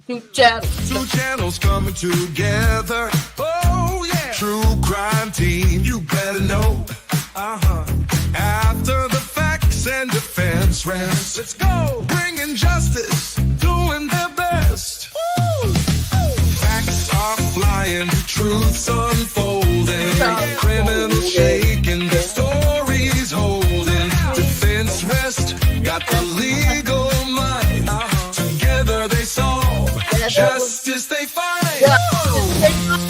Two channels coming together. Oh, yeah. True crime team, you better know. After the facts and defense rest, let's go. Bringing justice, doing their best. Woo! Facts are flying, truths unfolding. Criminals shaking, their stories holding. Defense rest, got the legal mind. Together they solve, justice they find.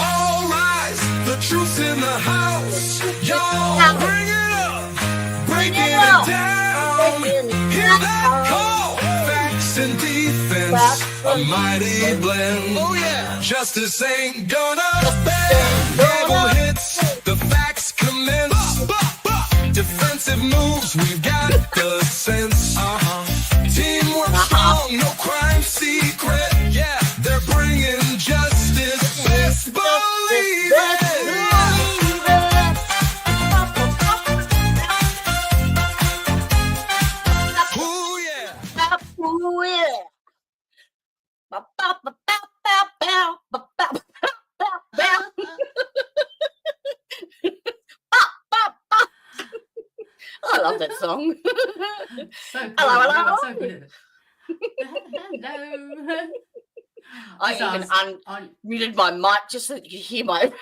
All rise, the truth's in the house. Y'all bring it up, breaking it down. Hear that call, facts and defense, a mighty blend. Oh yeah, justice ain't gonna bend. Naval hits, the facts commence. Defensive moves, we've got the sense. Teamwork strong, no crime secret. Yeah, they're bringing justice. Best believe it. Ooh, yeah. Ooh, yeah. I love that song. So good. Hello, You hello. got so good at it. Hello. I even unmuted my mic just so that you could hear my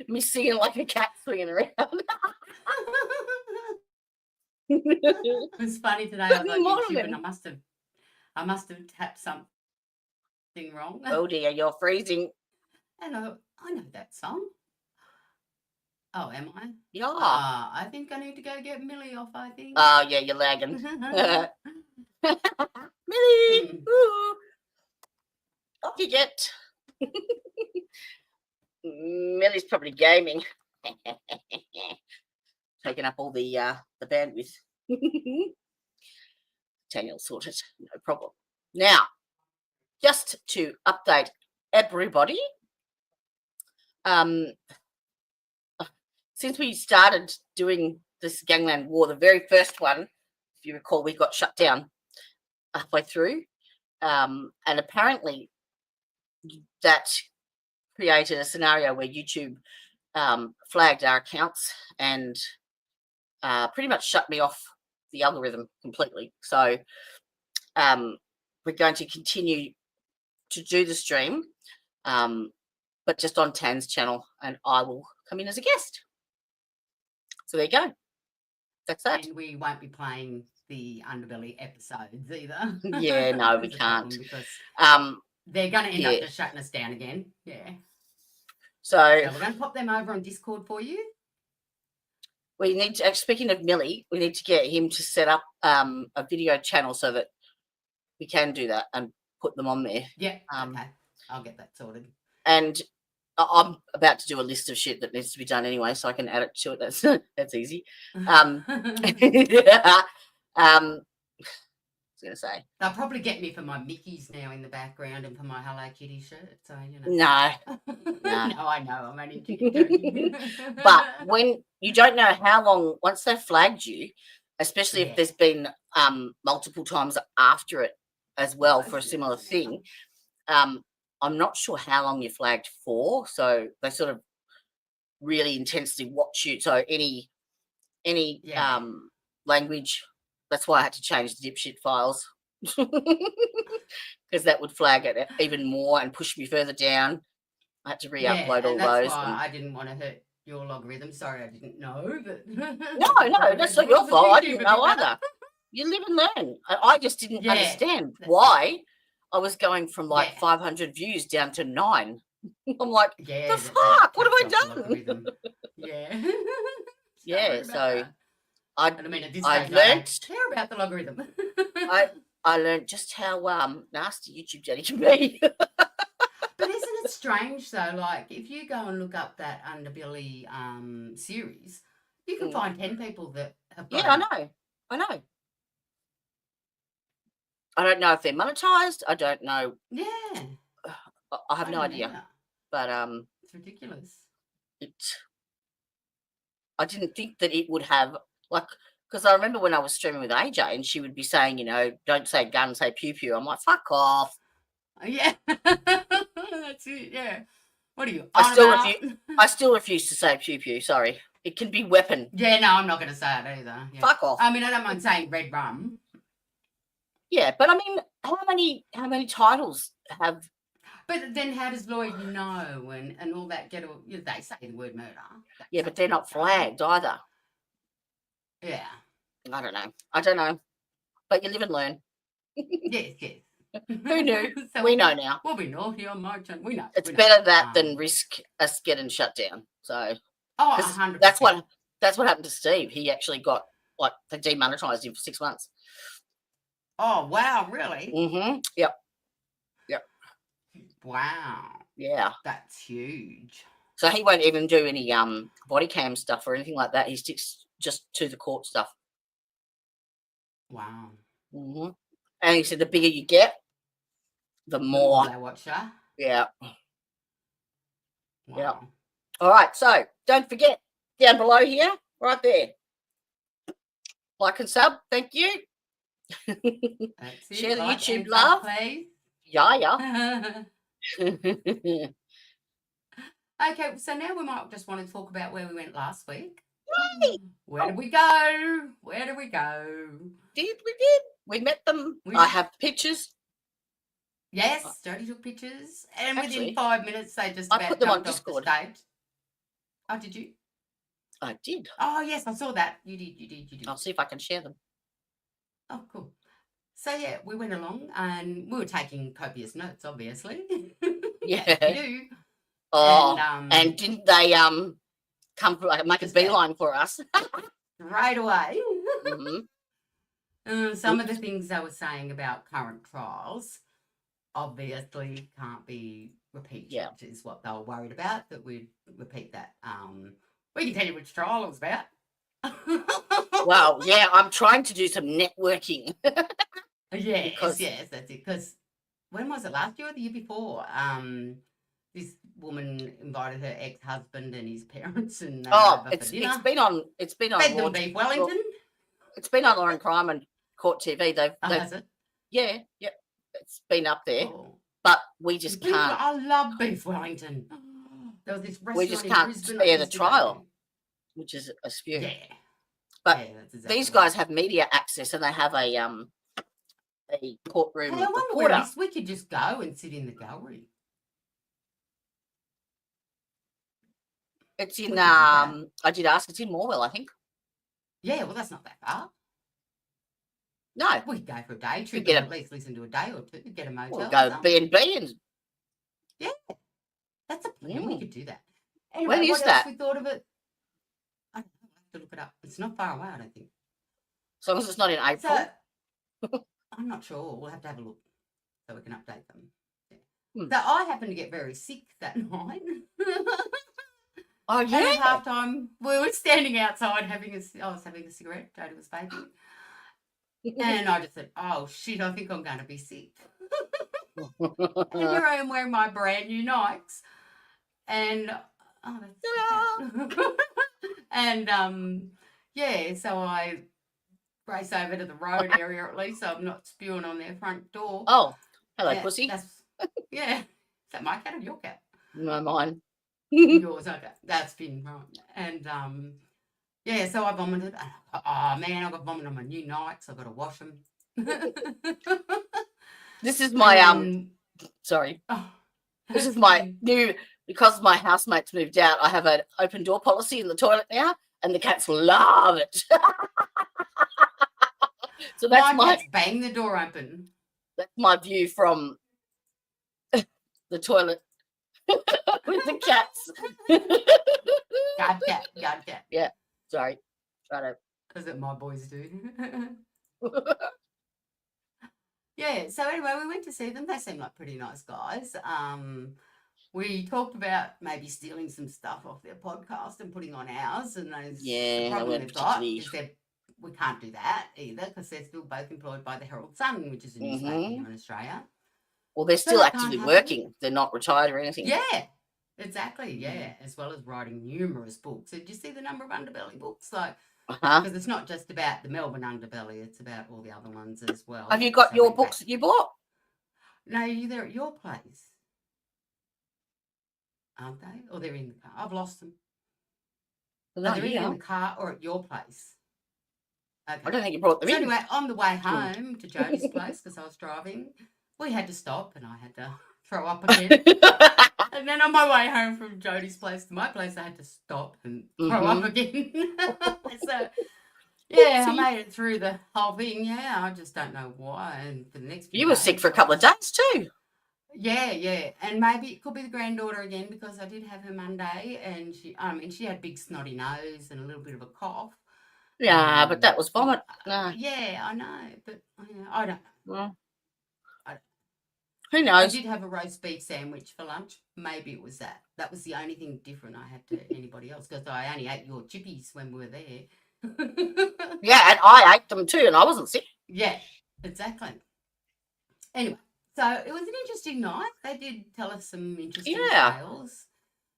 me singing like a cat swinging around. It was funny today. I was on Morning. YouTube and I must have tapped something wrong. Oh dear, you're freezing. And I know that song. Oh, am I? Yeah. I think I need to go get Millie off, I think. Oh yeah, you're lagging. Millie, ooh. Off you get. Millie's probably gaming. Taking up all the bandwidth. Daniel sorted, no problem. Now, just to update everybody, since we started doing this Gangland War, the very first one, if you recall, we got shut down halfway through, and apparently that created a scenario where YouTube flagged our accounts and pretty much shut me off the algorithm completely. So we're going to continue to do the stream, but just on Tan's channel, and I will come in as a guest. So there you go. That's that. And we won't be playing the Underbelly episodes either. Yeah, no, we can't. Because Um, they're going to end up yeah. just shutting us down again. Yeah. So So we're going to pop them over on Discord for you. we need to, speaking of Millie, we need to get him to set up a video channel so that we can do that and put them on there. Yeah. Okay. I'll get that sorted. And I'm about to do a list of shit that needs to be done anyway, so I can add it to it. That's easy. I was going to say. They'll probably get me for my Mickeys now in the background and for my Hello Kitty shirt. So, you know. No. No, I know. I'm only joking. But when you don't know how long, once they've flagged you, especially if there's been multiple times after it as well for a similar thing, I'm not sure how long you're flagged for. So they sort of really intensely watch you. So any language, that's why I had to change the dipshit files. Because that would flag it even more and push me further down. I had to re-upload all that's those. Why I didn't want to hurt your logarithm. Sorry, I didn't know. But No, that's not your fault. I didn't know either. You live and learn. I just didn't understand why I was going from like 500 views down to 9. I'm like, the fuck? What have I done? Yeah. So I mean, at this I stage, learned. I don't care about the logarithm. I learned just how nasty YouTube Daddy can be. But isn't it strange though? Like, if you go and look up that Underbelly series, you can find 10 people that have got it. I know. I don't know if they're monetized. I don't know. Yeah. I have no idea. Either. But it's ridiculous. I didn't think that it would have, like, because I remember when I was streaming with AJ and she would be saying, you know, don't say gun, say pew pew. I'm like, fuck off. Yeah. That's it, yeah. What are you I on still about? I still refuse to say pew pew. Sorry, it can be weapon. Yeah, no, I'm not going to say it either. Yeah. Fuck off. I mean, I don't mind saying red rum. Yeah, but I mean, how many titles have? But then how does Lloyd know and all that get all, they say the word murder. Yeah, but they're not flagged either. Yeah. I don't know. But you live and learn. Yes, yes. Who knew? So we know now. We'll be naughty on my channel. We know. It's better that than risk us getting shut down. So 100%. that's what happened to Steve. He actually got they demonetized him for 6 months. Oh wow, really? Mm-hmm. Yep. Wow. Yeah. That's huge. So he won't even do any body cam stuff or anything like that. He sticks just to the court stuff. Wow. Mm-hmm. And he said the bigger you get, the more they watch you. Yeah. Wow. Yeah. All right. So don't forget down below here, right there. Like and sub. Thank you. Share the YouTube love. Please. Yeah. Okay, so now we might just want to talk about where we went last week. Yay! Where did we go? We did. We met them. I have pictures. Yes, Jodie took pictures. And Actually, within 5 minutes, they just I about put them on jumped off Discord. the stage. Oh, did you? I did. Oh, yes, I saw that. You did. I'll see if I can share them. Oh, cool. So, yeah, we went along and we were taking copious notes, obviously. Yeah. You do. Oh, and didn't they come for make a beeline for us? Right away. Mm-hmm. Some of the things they were saying about current trials obviously can't be repeated, is what they were worried about, that we'd repeat that. We can tell you which trial it was about. Well, yeah, I'm trying to do some networking. Yes, that's it. Because when was it, last year or the year before? This woman invited her ex-husband and his parents, and it's been on Beef Wellington. It's been on Law and Crime and Court TV. Has it? Yeah, it's been up there, but we just can't. I love Beef Wellington. There was this restaurant we just can't spare the trial, which is a spew. Yeah, but these guys have media access, and they have a courtroom reporter. We could just go and sit in the gallery. It's in I did ask. It's in Morwell, I think. Yeah, well, that's not that far. No, we could go for a day trip. At least listen to a day or two. Get a motel. We'll go B&B and yeah, that's a plan. We could do that. Anyway, when is what that? Else we thought of it. I don't know, I'll have to look it up. It's not far away, I don't think. As long as it's not in April. So, I'm not sure. We'll have to have a look so we can update them. Yeah. So I happened to get very sick that night. Oh, yeah. And at halftime, we were standing outside I was having a cigarette. Jodie was vaping. And I just said, oh, shit, I think I'm going to be sick. And here I am wearing my brand new Nikes. And, and, so I race over to the road area at least, so I'm not spewing on their front door. Oh, hello, pussy. Yeah. Is that my cat or your cat? No, mine. Yours, okay. That's been right. And so I vomited. Oh man, I got vomit on my new Nikes. I've got to wash them. This is my sorry. Oh, this is my new, because my housemates moved out. I have an open door policy in the toilet now, and the cats love it. So that's my cats bang the door open. That's my view from the toilet. With the cats. Guard cat. Yeah. Sorry. Right. That's what my boys do. Yeah. So anyway, we went to see them. They seem like pretty nice guys. We talked about maybe stealing some stuff off their podcast and putting on ours, and the problem they've got is we can't do that either because they're still both employed by the Herald Sun, which is a newspaper here in Australia. Well, they're still actively working. They're not retired or anything. Yeah, exactly. Yeah, as well as writing numerous books. Did you see the number of underbelly books? Like, because it's not just about the Melbourne underbelly; it's about all the other ones as well. Have you got your books that you bought? No, they're at your place, aren't they? Or they're in the car. I've lost them. Well, Are not they either in here. the car or at your place? I Okay. don't think you brought them So in. anyway, on the way home to Jodie's place, because I was driving, we had to stop and I had to throw up again. And then on my way home from Jodie's place to my place, I had to stop and throw up again. So, yeah, I made it through the whole thing. Yeah, I just don't know why. And for the next few You were sick for a couple of days too. Yeah. And maybe it could be the granddaughter again, because I did have her Monday and she had big snotty nose and a little bit of a cough. Yeah, but that was vomit. No. Yeah, I know, but I don't know. Well, I- who I knows? did have a roast beef sandwich for lunch. Maybe it was that. That was the only thing different I had to anybody else, because I only ate your chippies when we were there. Yeah, and I ate them too, and I wasn't sick. Yeah, exactly. Anyway, so it was an interesting night. They did tell us some interesting tales.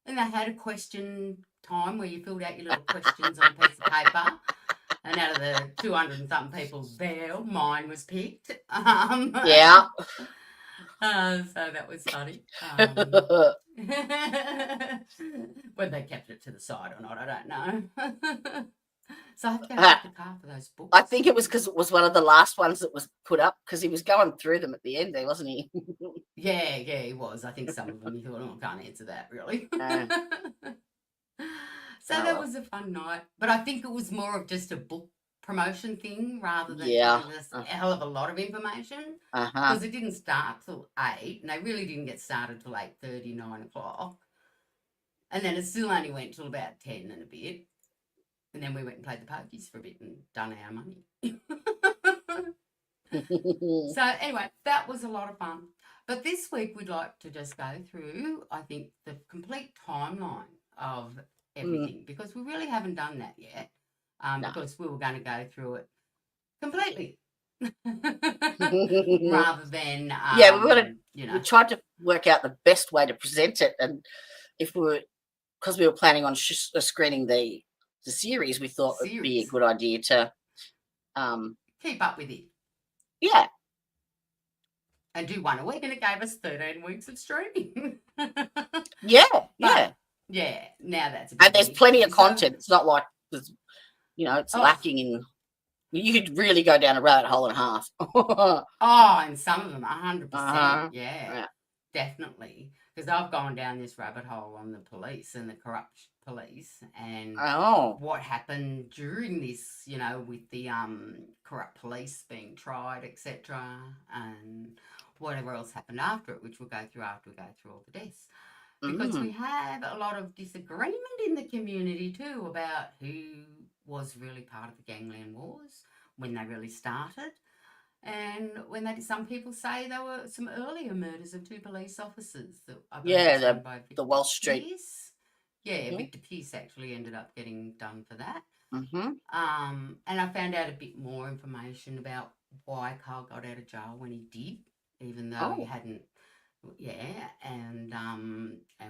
And they had a question time where you filled out your little questions on a piece of paper. And out of the 200 and something people there, mine was picked. Yeah. So that was funny. Whether they kept it to the side or not, I don't know. So I have to go to the car for those books. I think it was because it was one of the last ones that was put up, because he was going through them at the end there, wasn't he? Yeah, he was. I think some of them he thought, oh, I can't answer that really. So that was a fun night. But I think it was more of just a book promotion thing rather than a hell of a lot of information. Because it didn't start till 8 and they really didn't get started till 8:30, 9 o'clock. And then it still only went till about 10 and a bit. And then we went and played the pokies for a bit and done our money. So anyway, that was a lot of fun. But this week we'd like to just go through, I think, the complete timeline of everything, because we really haven't done that yet, because we were going to go through it completely. Rather than, we tried to work out the best way to present it. And because we were planning on screening the series, we thought it would be a good idea to keep up with it. Yeah. And do one a week, and it gave us 13 weeks of streaming. Yeah. Yeah, now that's a and there's plenty of content. It's not like it's lacking in. You could really go down a rabbit hole and a half. And some of them 100%. Yeah, definitely. Because I've gone down this rabbit hole on the police and the corrupt police and what happened during this, with the corrupt police being tried, etc., and whatever else happened after it, which we'll go through after we go through all the deaths. Because we have a lot of disagreement in the community too about who was really part of the Gangland Wars, when they really started. And when some people say there were some earlier murders of 2 police officers. The Wall Street. Pierce. Yeah, Victor Pierce actually ended up getting done for that. Mm-hmm. And I found out a bit more information about why Carl got out of jail when he did, even though he hadn't. Yeah, and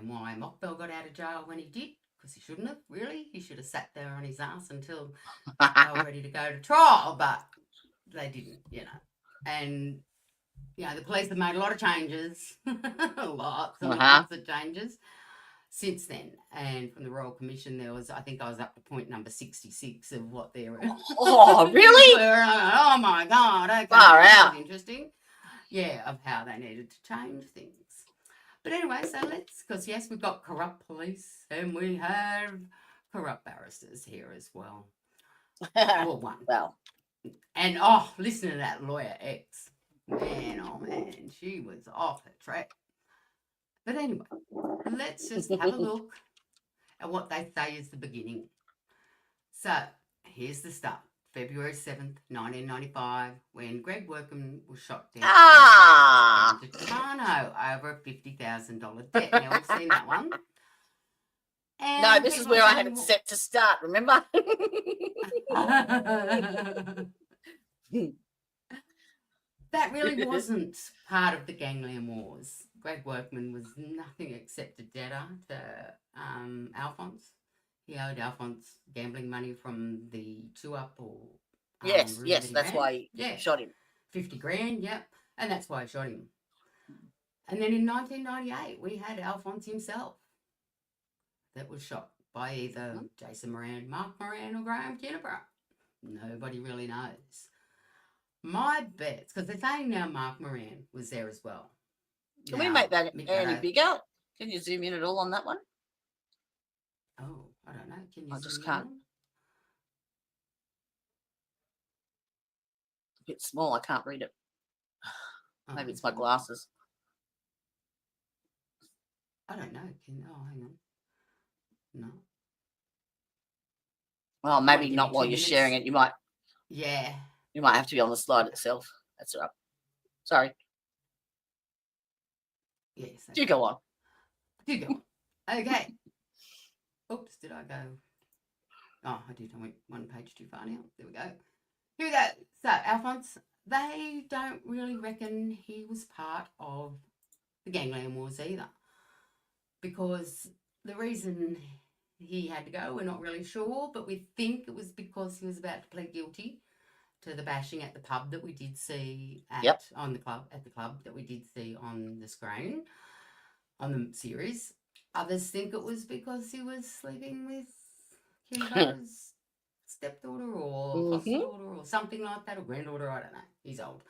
why Mockbell got out of jail when he did, because he shouldn't have, really. He should have sat there on his ass until they were ready to go to trial, but they didn't, And, the police have made a lot of changes, lots of changes since then. And from the Royal Commission, I think I was up to point number 66 of what they're... Oh, really? Oh, my God. Okay, far out. Interesting. Yeah, of how they needed to change things. But anyway, so because yes, we've got corrupt police and we have corrupt barristers here as well. Well, one. Well. And, listen to that lawyer X. Man, oh man, she was off the track. But anyway, let's just have a look at what they say is the beginning. So, here's the start. February 7th, 1995, when Greg Workman was shot dead in Toronto over a $50,000 debt. Now, we've seen that one. And no, this is where I had it set to start, remember? That really wasn't part of the Gangland Wars. Greg Workman was nothing except a debtor to Alphonse. He owed Alphonse gambling money from the 2-Up or... yes, that's why he shot him. 50 grand, yep. And that's why he shot him. And then in 1998, we had Alphonse himself that was shot by either Jason Moran, Mark Moran, or Graham Kinneborough. Nobody really knows. My bets, because they're saying now Mark Moran was there as well. Can we make that any bigger? Can you zoom in at all on that one? Oh, I don't know. Can you I just zoom can't. in? A bit small. I can't read it. Maybe it's my okay. glasses. I don't know. Hang on. No. Well, maybe give me not while 2 you're minutes. sharing it. You might Yeah. have to be on the slide itself. That's all right. Sorry. Yes. Do go on. Do go on. Okay. Oops, did I go? Oh, I did. I went one page too far now. There we go. Here we go. So, Alphonse, they don't really reckon he was part of the Gangland Wars either. Because the reason he had to go, we're not really sure, but we think it was because he was about to plead guilty to the bashing at the pub that we did see at the club that we did see on the screen on the series. Others think it was because he was sleeping with Kim Burr's stepdaughter or foster daughter or something like that, or granddaughter, I don't know. He's old.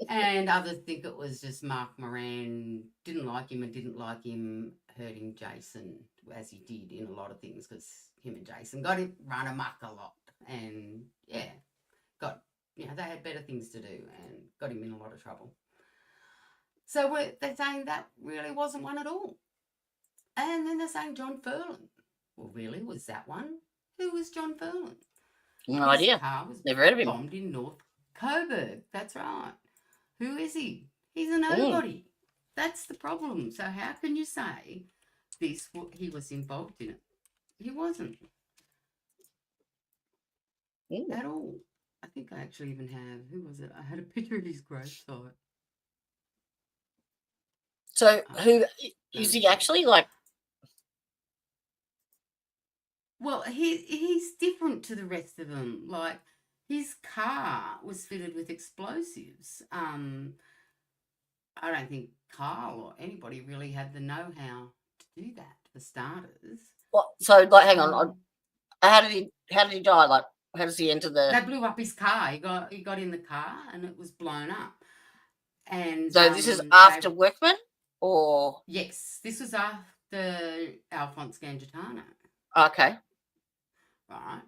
And others think it was just Mark Moran didn't like him and didn't like him hurting Jason as he did in a lot of things, because him and Jason got him run amok a lot, and they had better things to do and got him in a lot of trouble. So they're saying that really wasn't one at all. And then they're saying John Furlan. Well, really, was that one? Who was John Furlan? No idea. His car was Never heard of him. bombed in North Coburg. That's right. Who is he? He's a nobody. That's the problem. So how can you say he was involved in it? He wasn't. At all. I think I actually even have, who was it? I had a picture of his gravesite. So who is he actually like? Well, he's different to the rest of them. Like, his car was fitted with explosives. I don't think Carl or anybody really had the know-how to do that, for starters. Well, so like, hang on. How did he die? Like, how does he enter the? They blew up his car. He got in the car and it was blown up. And so this is after Workman, or yes, this was after Alphonse Gangitano. Okay. Right.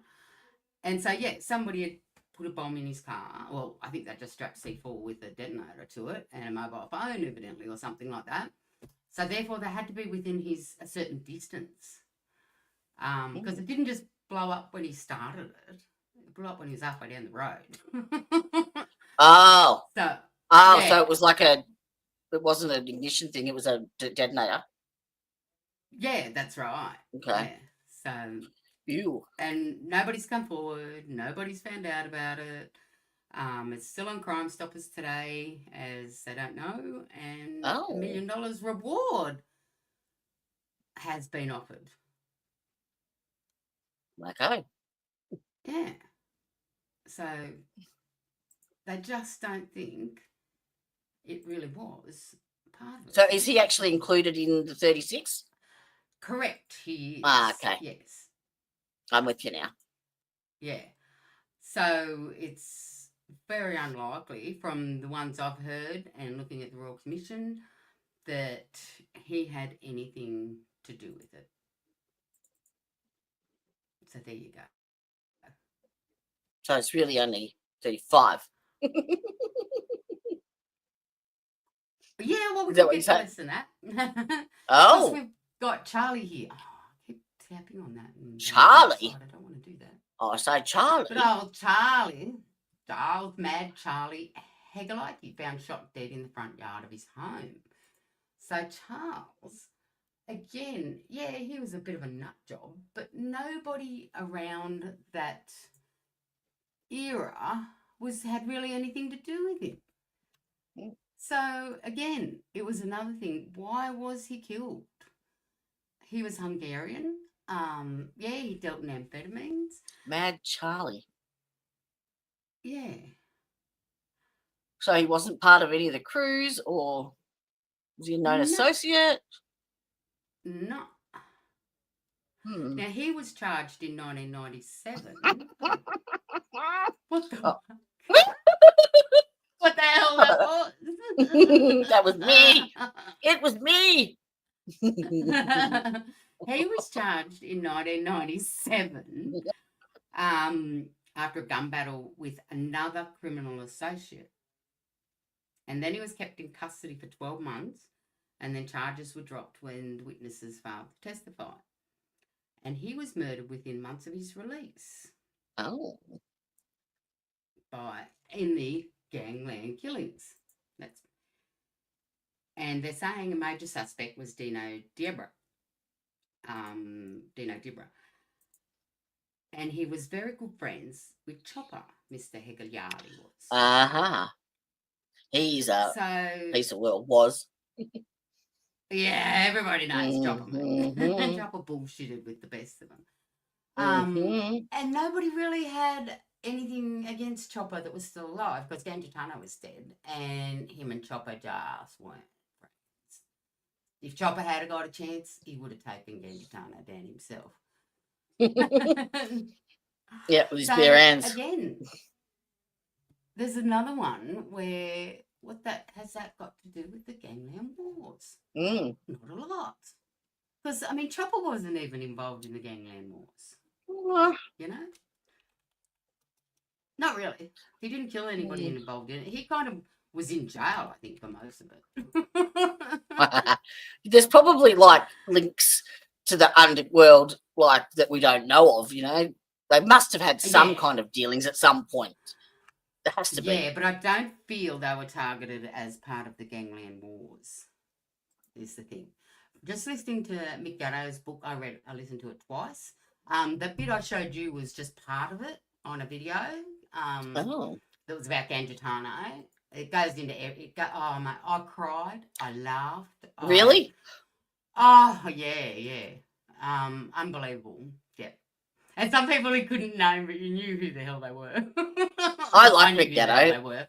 And so somebody had put a bomb in his car. Well, I think they just strapped C4 with a detonator to it and a mobile phone, evidently, or something like that. So therefore, they had to be within a certain distance, because it didn't just blow up when he started it. It blew up when he was halfway down the road. So it was like it wasn't an ignition thing. It was a detonator. Yeah, that's right. Okay. Yeah. So. Ew. And nobody's come forward. Nobody's found out about it. It's still on Crime Stoppers today, as they don't know. And $1 million reward has been offered. Okay. Yeah. So they just don't think it really was part of it. So is he actually included in the 36? Correct. He is. Okay. Yes. I'm with you now. Yeah. So it's very unlikely, from the ones I've heard and looking at the Royal Commission, that he had anything to do with it. So there you go. So it's really only 35. Yeah, well, we could get less than that. Oh. We've got Charlie here. Oh, I keep tapping on that. Charlie? I don't want to do that. Oh, I say Charlie. But old Charlie, old mad Charlie Hegelite, he found shot dead in the front yard of his home. So Charles, again, yeah, he was a bit of a nut job, but nobody around that era had really anything to do with him. Mm. So again, it was another thing. Why was he killed? He was Hungarian. He dealt in amphetamines. Mad Charlie. Yeah. So he wasn't part of any of the crews, or was he a known No. associate? No. Hmm. Now, he was charged in 1997. What the Oh. What the hell that was? That was me. It was me. He was charged in 1997 after a gun battle with another criminal associate. And then he was kept in custody for 12 months, and then charges were dropped when witnesses failed to testify. And he was murdered within months of his release. Oh. In the Gangland killings. And they're saying a major suspect was Dino Dibra. And he was very good friends with Chopper, Mr. Hegagliardi was. Uh-huh. He's a piece of world, was. Yeah, everybody knows Chopper. Mhm. Chopper bullshitted with the best of them. Mhm. And nobody really had anything against Chopper that was still alive, because Gangitano was dead, and him and Chopper just weren't friends. If Chopper had got a chance, he would have taken Gangitano down himself. Yeah, with his bare hands. Again, there's another one where has that got to do with the Gangland Wars? Mm. Not a lot. Because, I mean, Chopper wasn't even involved in the Gangland Wars. You know? Not really. He didn't kill anybody involved in it. He kind of was in jail, I think, for most of it. There's probably like links to the underworld like that we don't know of, you know. They must have had some kind of dealings at some point. There has to be. Yeah, but I don't feel they were targeted as part of the Gangland Wars, is the thing. Just listening to Mick Gatto's book, I listened to it twice. The bit I showed you was just part of it on a video. That was about Gangitano. It goes into oh mate, I cried, I laughed. Really? Yeah. Unbelievable. Yeah. And some people who couldn't name, but you knew who the hell they were. I like Mick Gatto. They were.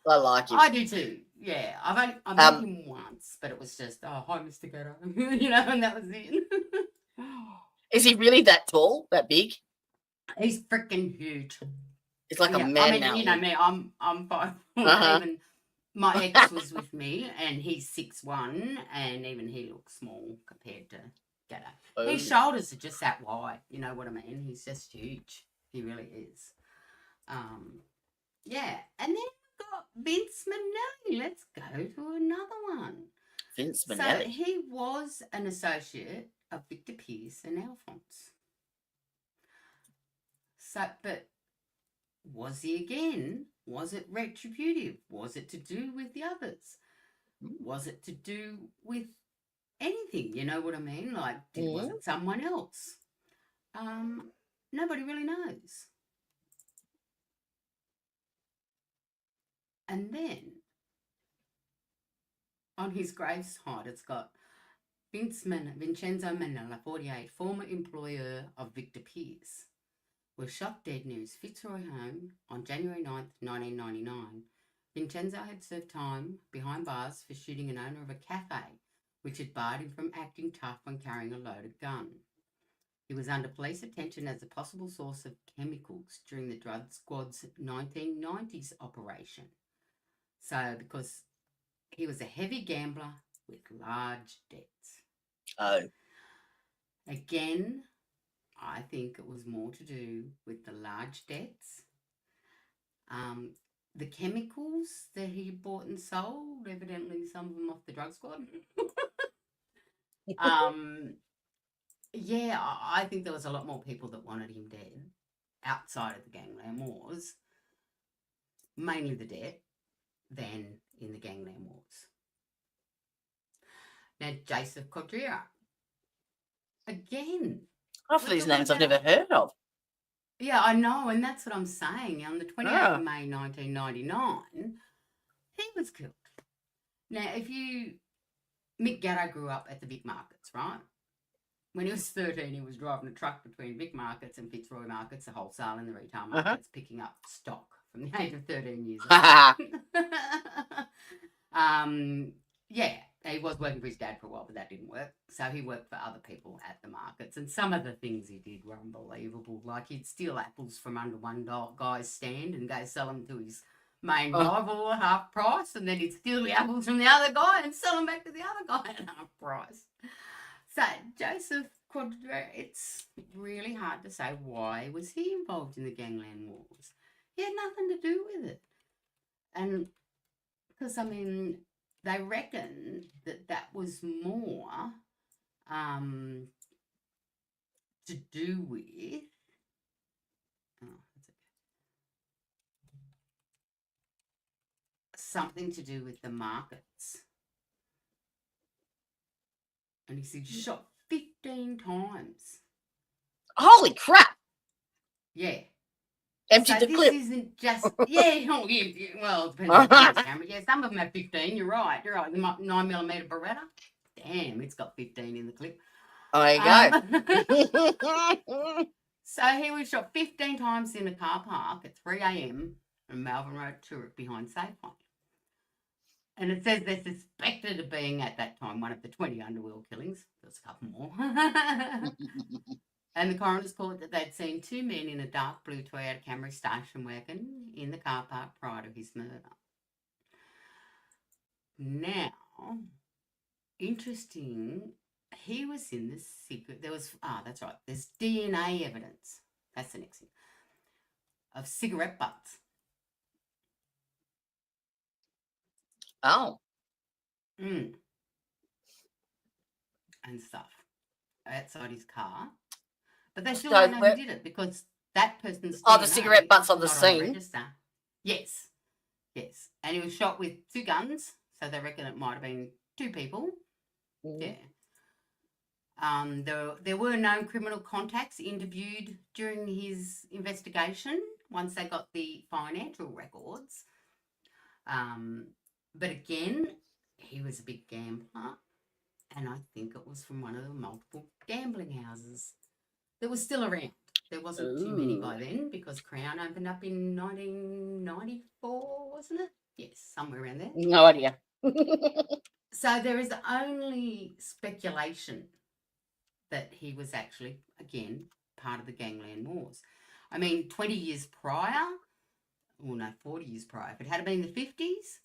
I like him. I do too. Yeah. I met him once, but it was just, oh, hi, Mr. Gatto. You know, and that was it. Is he really that tall, that big? He's freaking huge. It's like a man mountain. You know me, I'm 5'4". Even my ex was with me, and he's 6'1", and even he looks small compared to Gatto. His shoulders are just that wide. You know what I mean? He's just huge. He really is. Yeah, and then we've got Vince Minnelli. Let's go to another one. Vince Minnelli. So he was an associate of Victor Pearce and Alphonse. But was he again? Was it retributive? Was it to do with the others? Was it to do with anything? You know what I mean? Like, was it someone else? Nobody really knows. And then on his graveside, it's got Vincenzo Manella, 48, former employer of Victor Pearce, was shot dead near his Fitzroy home on January 9th, 1999. Vincenzo had served time behind bars for shooting an owner of a cafe, which had barred him from acting tough when carrying a loaded gun. He was under police attention as a possible source of chemicals during the drug squad's 1990s operation. So, because he was a heavy gambler with large debts. Oh. Again, I think it was more to do with the large debts. The chemicals that he bought and sold, evidently some of them off the drug squad. Yeah, I think there was a lot more people that wanted him dead outside of the Gangland Wars, mainly the debt, than in the Gangland Wars. Now, Joseph Cordera. Again. Half of these names I've never heard of. Yeah, I know, and that's what I'm saying. On the 28th of May 1999, he was killed. Now, Mick Gatto grew up at the Vic Markets, right? When he was 13, he was driving a truck between Vic Markets and Fitzroy Markets, the wholesale and the retail markets, picking up stock from the age of 13 years Ha old. Yeah, he was working for his dad for a while, but that didn't work. So he worked for other people at the markets. And some of the things he did were unbelievable. Like he'd steal apples from under one guy's stand and go sell them to his main rival at half price. And then he'd steal the apples from the other guy and sell them back to the other guy at half price. So Joseph Quadra, it's really hard to say why was he involved in the Gangland Wars. He had nothing to do with it. And because, I mean, they reckon that was more to do with something to do with the markets. And he said shot 15 times. Holy crap. Yeah. Emptied So the clip. This isn't just, well, it depends on the camera. Yeah, some of them have 15, you're right. The 9mm Beretta. Damn, it's got 15 in the clip. There you go. So he was shot 15 times in a car park at 3 a.m. on Melbourne Road behind Safeway. And it says they're suspected of being, at that time, one of the 20 underworld killings. There's a couple more. And the coroner's court that they'd seen 2 men in a dark blue Toyota Camry station wagon in the car park prior to his murder. Now, interesting, he was in the secret. There was, that's right, there's DNA evidence. That's the next thing. Of cigarette butts. Oh. And stuff outside his car. But they still don't know who did it because that person's DNA the cigarette butts on the scene. Yes. Yes. And he was shot with 2 guns, so they reckon it might have been 2 people. Yeah. There were known criminal contacts interviewed during his investigation once they got the financial records. But again, he was a big gambler, and I think it was from one of the multiple gambling houses that was still around. There wasn't too many by then because Crown opened up in 1994, wasn't it? Yes, somewhere around there. No idea. So there is only speculation that he was actually, again, part of the Gangland Wars. I mean, 20 years prior, 40 years prior, if it had been the 50s,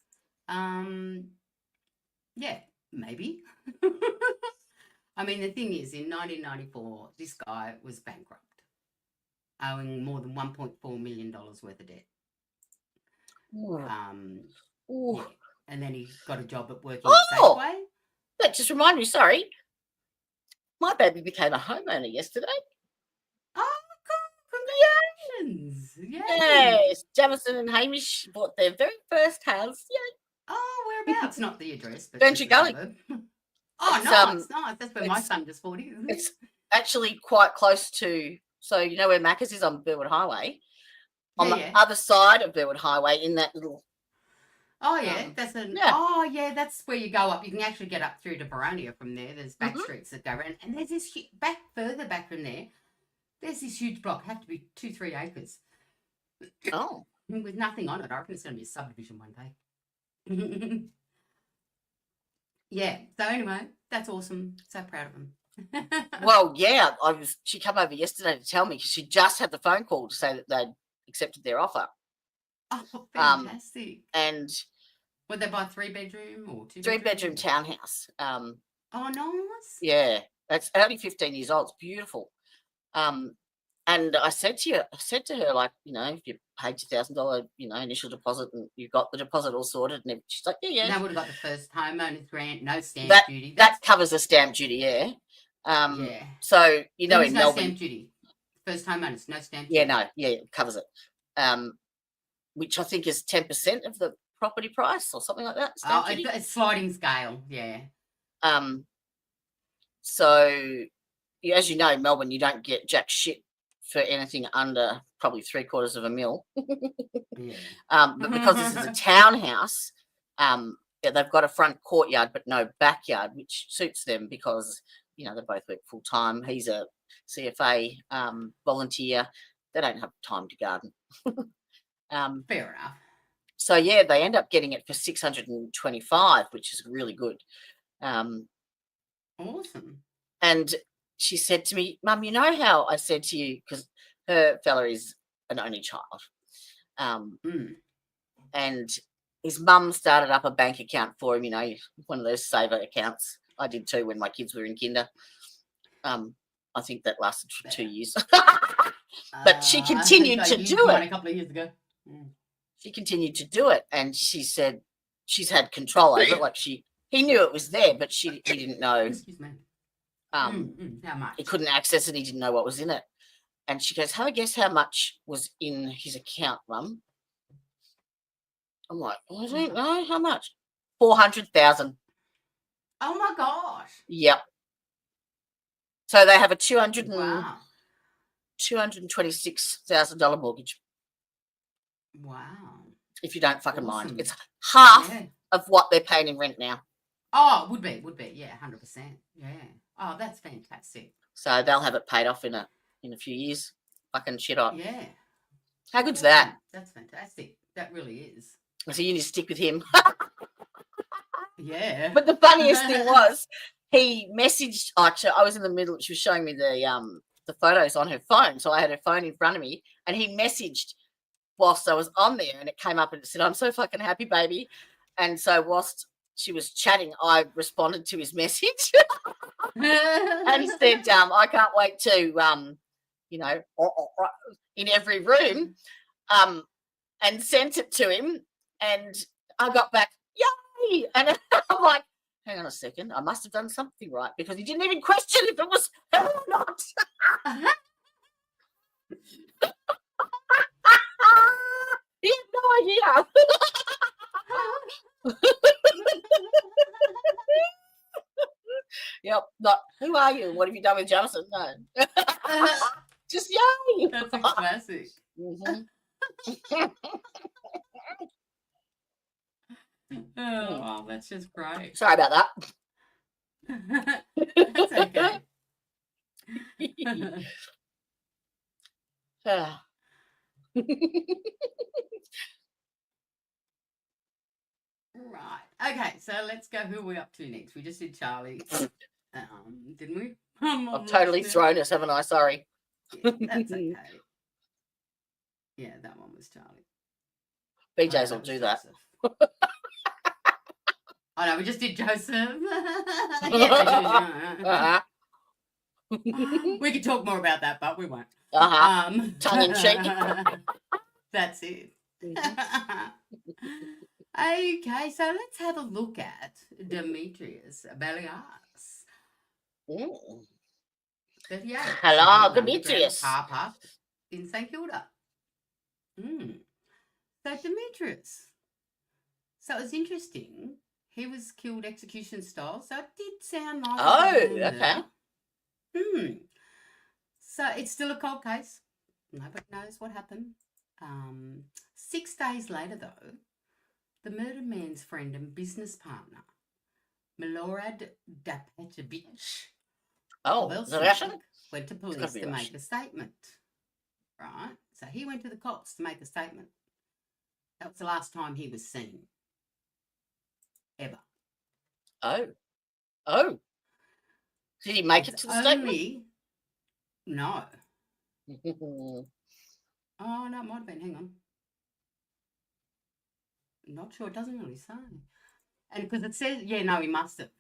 yeah, maybe. I mean, the thing is, in 1994, this guy was bankrupt, owing more than $1.4 million worth of debt. Yeah. And then he got a job at working at Safeway. That just reminded me, sorry. My baby became a homeowner yesterday. Oh, congratulations. Yes. Jamison and Hamish bought their very first house. Yay. Oh, whereabouts? Not the address, but Venture Gully. Oh, nice. That's where my son just bought it. It's actually quite close to, so you know where Macca's is on Burwood Highway? On the other side of Burwood Highway in that little... Oh, yeah. That's where you go up. You can actually get up through to Baronia from there. There's back streets that go around. And there's this, further back from there, there's this huge block. Have to be 2-3 acres. Oh. With nothing on it. I reckon it's going to be a subdivision one day. Yeah. So anyway, that's awesome. So proud of him. Well, yeah. She came over yesterday to tell me because she just had the phone call to say that they'd accepted their offer. Oh, fantastic. And would they buy 3-bedroom or 2-bedroom? 3-bedroom townhouse. Oh, nice. Yeah. It's only 15 years old. It's beautiful. And I said to her, like, you know, if you paid your $1,000, initial deposit and you got the deposit all sorted, and she's like, yeah. They would have got the first homeowner's grant, no stamp duty. That covers the stamp duty, yeah. Yeah. So, in no Melbourne, stamp duty. First homeowners, no stamp duty. Yeah, no, yeah, it covers it. Which I think is 10% of the property price or something like that. It's sliding scale, yeah. So, as you know, Melbourne, you don't get jack shit for anything under probably $750,000. Yeah. But because this is a townhouse, they've got a front courtyard but no backyard, which suits them because, they both work full time. He's a CFA volunteer. They don't have time to garden. Fair enough. So yeah, they end up getting it for $625, which is really good. Awesome. And she said to me, Mum, you know how I said to you, because her fella is an only child, and his mum started up a bank account for him, one of those saver accounts. I did too when my kids were in kinder. I think that lasted for 2 years. But she continued to do it. A couple of years ago. She continued to do it, and she said she's had control over it. Like he knew it was there, but he didn't know. Excuse me. How much? He couldn't access it. He didn't know what was in it. And she goes, have a guess how much was in his account, Mum? I'm like, I don't know. How much? 400,000. Oh, my gosh. Yep. So they have a $226,000 mortgage. Wow. If you don't fucking mind. It's half of what they're paying in rent now. Oh, would be. Yeah, 100%. Yeah. Oh, that's fantastic. So they'll have it paid off in a few years. Fucking shit on. Yeah. How good's that? That's fantastic. That really is. So you need to stick with him. Yeah. But the funniest thing was, he messaged. Actually, I was in the middle. She was showing me the photos on her phone, so I had her phone in front of me, and he messaged whilst I was on there, and it came up and it said, "I'm so fucking happy, baby." And so whilst she was chatting, I responded to his message and said, "I can't wait to, in every room," and sent it to him, and I got back, "Yay!" And I'm like, hang on a second, I must have done something right, because he didn't even question if it was her or not. He had no idea. Yep, not, who are you? What have you done with Jonathan? No. Just yay. That's a classic. Oh, that's just great. Sorry about that. That's okay. Right. Okay, so let's go. Who are we up to next? We just did Charlie. Didn't we? I've totally thrown us, haven't I? Sorry. Yeah, that's okay. Yeah, that one was Charlie. BJ's will do that. Oh no, we just did Joseph. We could talk more about that, but we won't. Tongue in cheek. That's it. Okay, so let's have a look at Demetrius Belias. 38. Hello, Demetrius. Car park in St Kilda. So Demetrius. So it was interesting. He was killed execution style, so it did sound like. Oh, okay. So it's still a cold case. Nobody knows what happened. 6 days later, though, the murdered man's friend and business partner, Milorad Dapetovic, went to police to make a statement. Right? So he went to the cops to make a statement. That was the last time he was seen. Ever. Oh. Did he make it to the statement? No. Oh, no, it might have been. Hang on. Not sure. It doesn't really say. And because it says, he must have.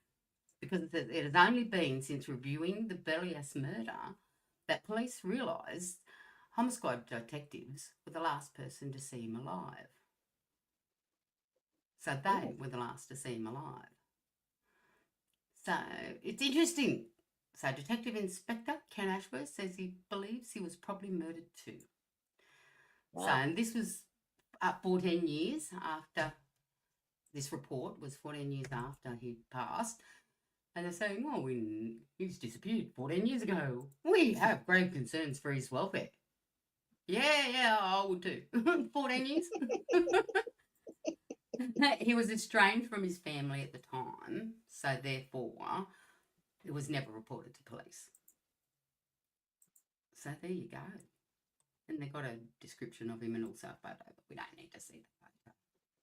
Because it says it has only been since reviewing the Belias murder that police realised homicide detectives were the last person to see him alive. So they were the last to see him alive. So it's interesting. So Detective Inspector Ken Ashworth says he believes he was probably murdered too. Wow. So and this was 14 years after this report was 14 years after he passed. And they're saying, he's disappeared 14 years ago. We have grave concerns for his welfare. Yeah, I would too. 14 years. He was estranged from his family at the time, so therefore it was never reported to police. So there you go. And they got a description of him and also a photo, but we don't need to see the photo.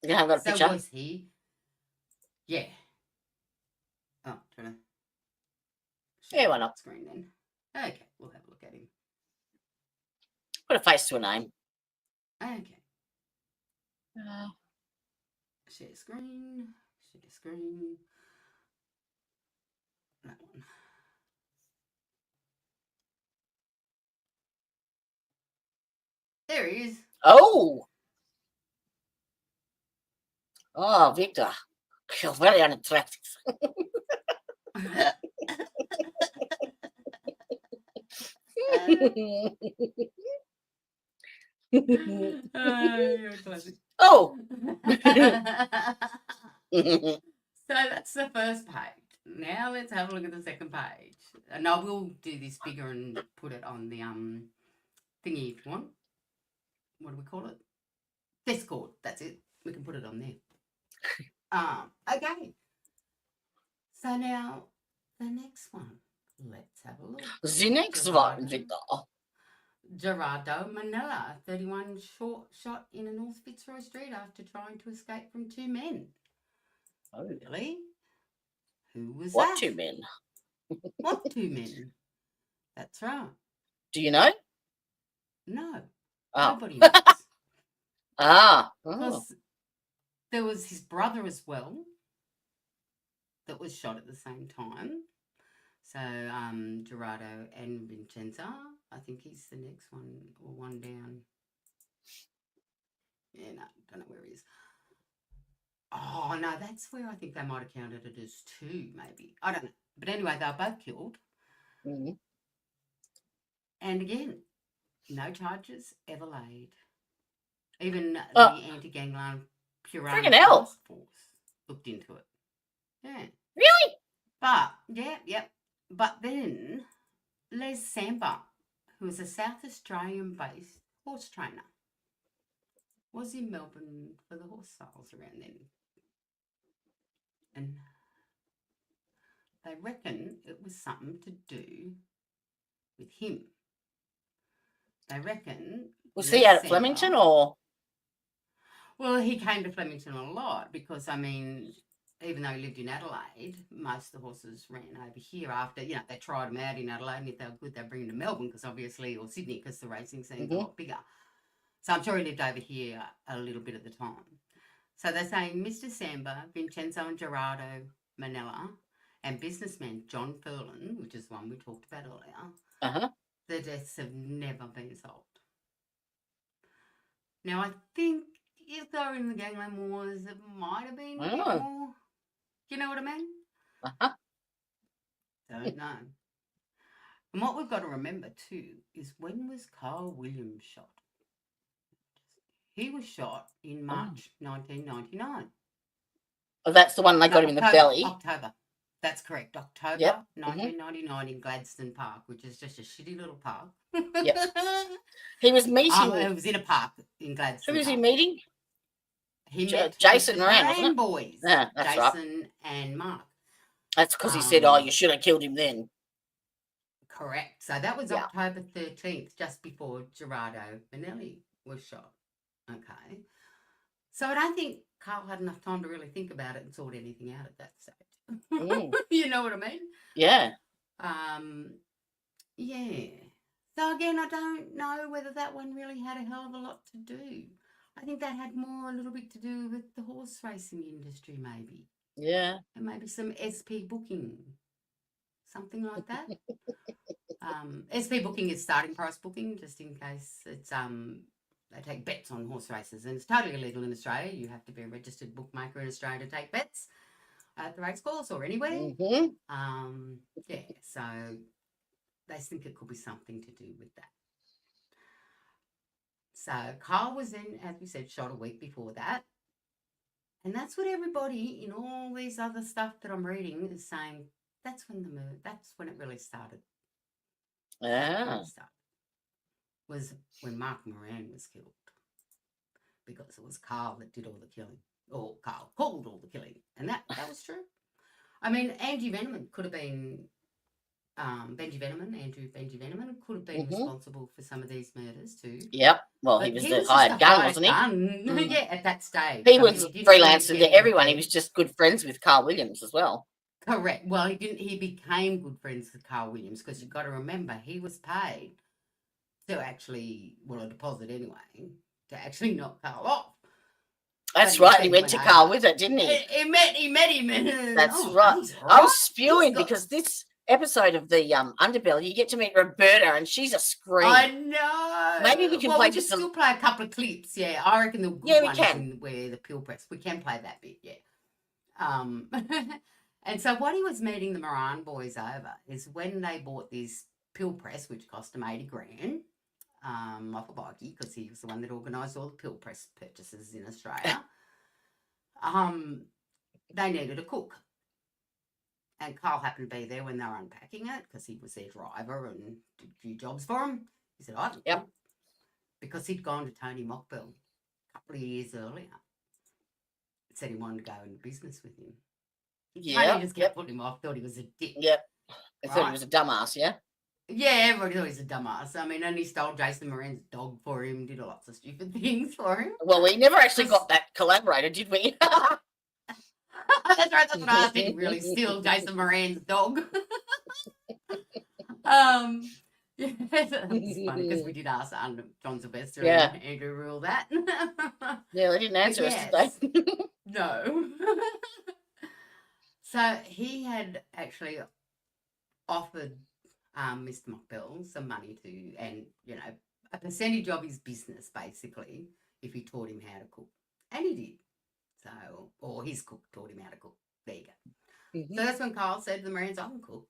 You haven't got a So picture? was he? Yeah. Oh, trying to. Yeah, why not? Screen then. Okay, we'll have a look at him. Put a face to a name. Okay. Share screen. Share screen. That one. There he is. Oh, Victor. You're very unattractive. You're a classic. Oh. So that's the first page. Now let's have a look at the second page. And I will do this bigger and put it on the thingy if you want. What do we call it? Discord. That's it. We can put it on there. Okay. So now the next one. Let's have a look. The next one, Victor. Gerardo Manella, 31 shot in a North Fitzroy Street after trying to escape from two men. Oh, really? Who was What that? two men? What two men? That's right. Do you know? No. Oh. Nobody knows. Oh. Because there was his brother as well that was shot at the same time. So Gerardo and Vincenza, I think he's the next one or one down. Yeah, no, don't know where he is. Oh, no, that's where I think they might have counted it as two, maybe. I don't know. But anyway, they were both killed. Mm-hmm. And again, no charges ever laid. Even the anti-gangland Purana task force looked into it. Yeah. Really? But, yep. But then, Les Samba, who is a South Australian-based horse trainer, was in Melbourne for the horse sales around then. And they reckon it was something to do with him. They reckon... Was he out at Flemington or...? Well, he came to Flemington a lot because, I mean... Even though he lived in Adelaide, most of the horses ran over here after, they tried them out in Adelaide, and if they were good, they'd bring them to Melbourne because obviously, or Sydney, because the racing scene's a lot bigger. So I'm sure he lived over here a little bit at the time. So they're saying Mr. Samba, Vincenzo and Gerardo Manella, and businessman John Furlan, which is one we talked about earlier, the deaths have never been solved. Now, I think if they were in the Gangland Wars, it might have been a bit more... Do you know what I mean? Don't know. And what we've got to remember too is when was Carl Williams shot? He was shot in March 1999. Oh, that's the one they got him in the belly. October. That's correct. October 1999 in Gladstone Park, which is just a shitty little park. Yep. He was meeting... it was in a park in Gladstone. Who was he meeting? He met Jason Moran, wasn't it? boys. Yeah, that's Jason right. and Mark. That's because he said, you should have killed him then. Correct. So that was October 13th, just before Gerardo Manelli was shot. Okay. So I don't think Carl had enough time to really think about it and sort anything out at that stage. You know what I mean? Yeah. Yeah. So again, I don't know whether that one really had a hell of a lot to do. I think that had more a little bit to do with the horse racing industry, maybe. Yeah. And maybe some SP booking, something like that. SP booking is starting price booking, just in case it's they take bets on horse races, and it's totally illegal in Australia. You have to be a registered bookmaker in Australia to take bets at the race course or anywhere. Yeah, so they think it could be something to do with that. So Carl was then, as we said, shot a week before that. And that's what everybody in all these other stuff that I'm reading is saying, that's when it really started. Was when Mark Moran was killed. Because it was Carl that did all the killing. Or Carl called all the killing. And that was true. I mean, Angie Veneman could have been Benji Veneman, Andrew Benji Veneman, could have been responsible for some of these murders too. Yep. Well, But he was he the was hired just a gun, hired wasn't he? gun. Yeah, at that stage. He I was mean, he didn't freelancing really to get everyone. He anything. was just good friends with Carl Williams as well. Correct. Well, he became good friends with Carl Williams because you've got to remember he was paid to actually, well, a deposit anyway, to actually knock Carl off. That's But right. He went to Carl with it, didn't he? He met him. And, That's oh, right. he's I was right. spewing because this episode of the Underbelly, you get to meet Roberta, and she's a scream. I know. Maybe we can play we just still play a couple of clips. Yeah, I reckon the good we ones can. in where the pill press. We can play that bit. Yeah. And so what he was meeting the Moran boys over is when they bought this pill press, which cost them 80 grand. Off of Mikey, because he was the one that organised all the pill press purchases in Australia. They needed a cook. And Carl happened to be there when they were unpacking it because he was their driver and did a few jobs for him. He said, I can cook. Because he'd gone to Tony Mockbell a couple of years earlier. Said he wanted to go into business with him. Yeah. Tony just kept putting him off, thought he was a dick. Yep. I thought he was a dumbass, yeah? Yeah, everybody thought he was a dumbass. I mean, and he stole Jason Moran's dog for him, did lots of stupid things for him. Well, we never actually got that collaborator, did we? That's right, that's what I didn't really steal Jason Moran's dog. Yeah, that's funny because we did ask John Sylvester and Andrew Rule that. Yeah, they didn't answer us today. No. So he had actually offered Mr. Mockbell some money to, and, you know, a percentage of his business, basically, if he taught him how to cook. And he did. So, or his cook taught him how to cook. There you go. So that's when Carl said to the Morans, I can cook.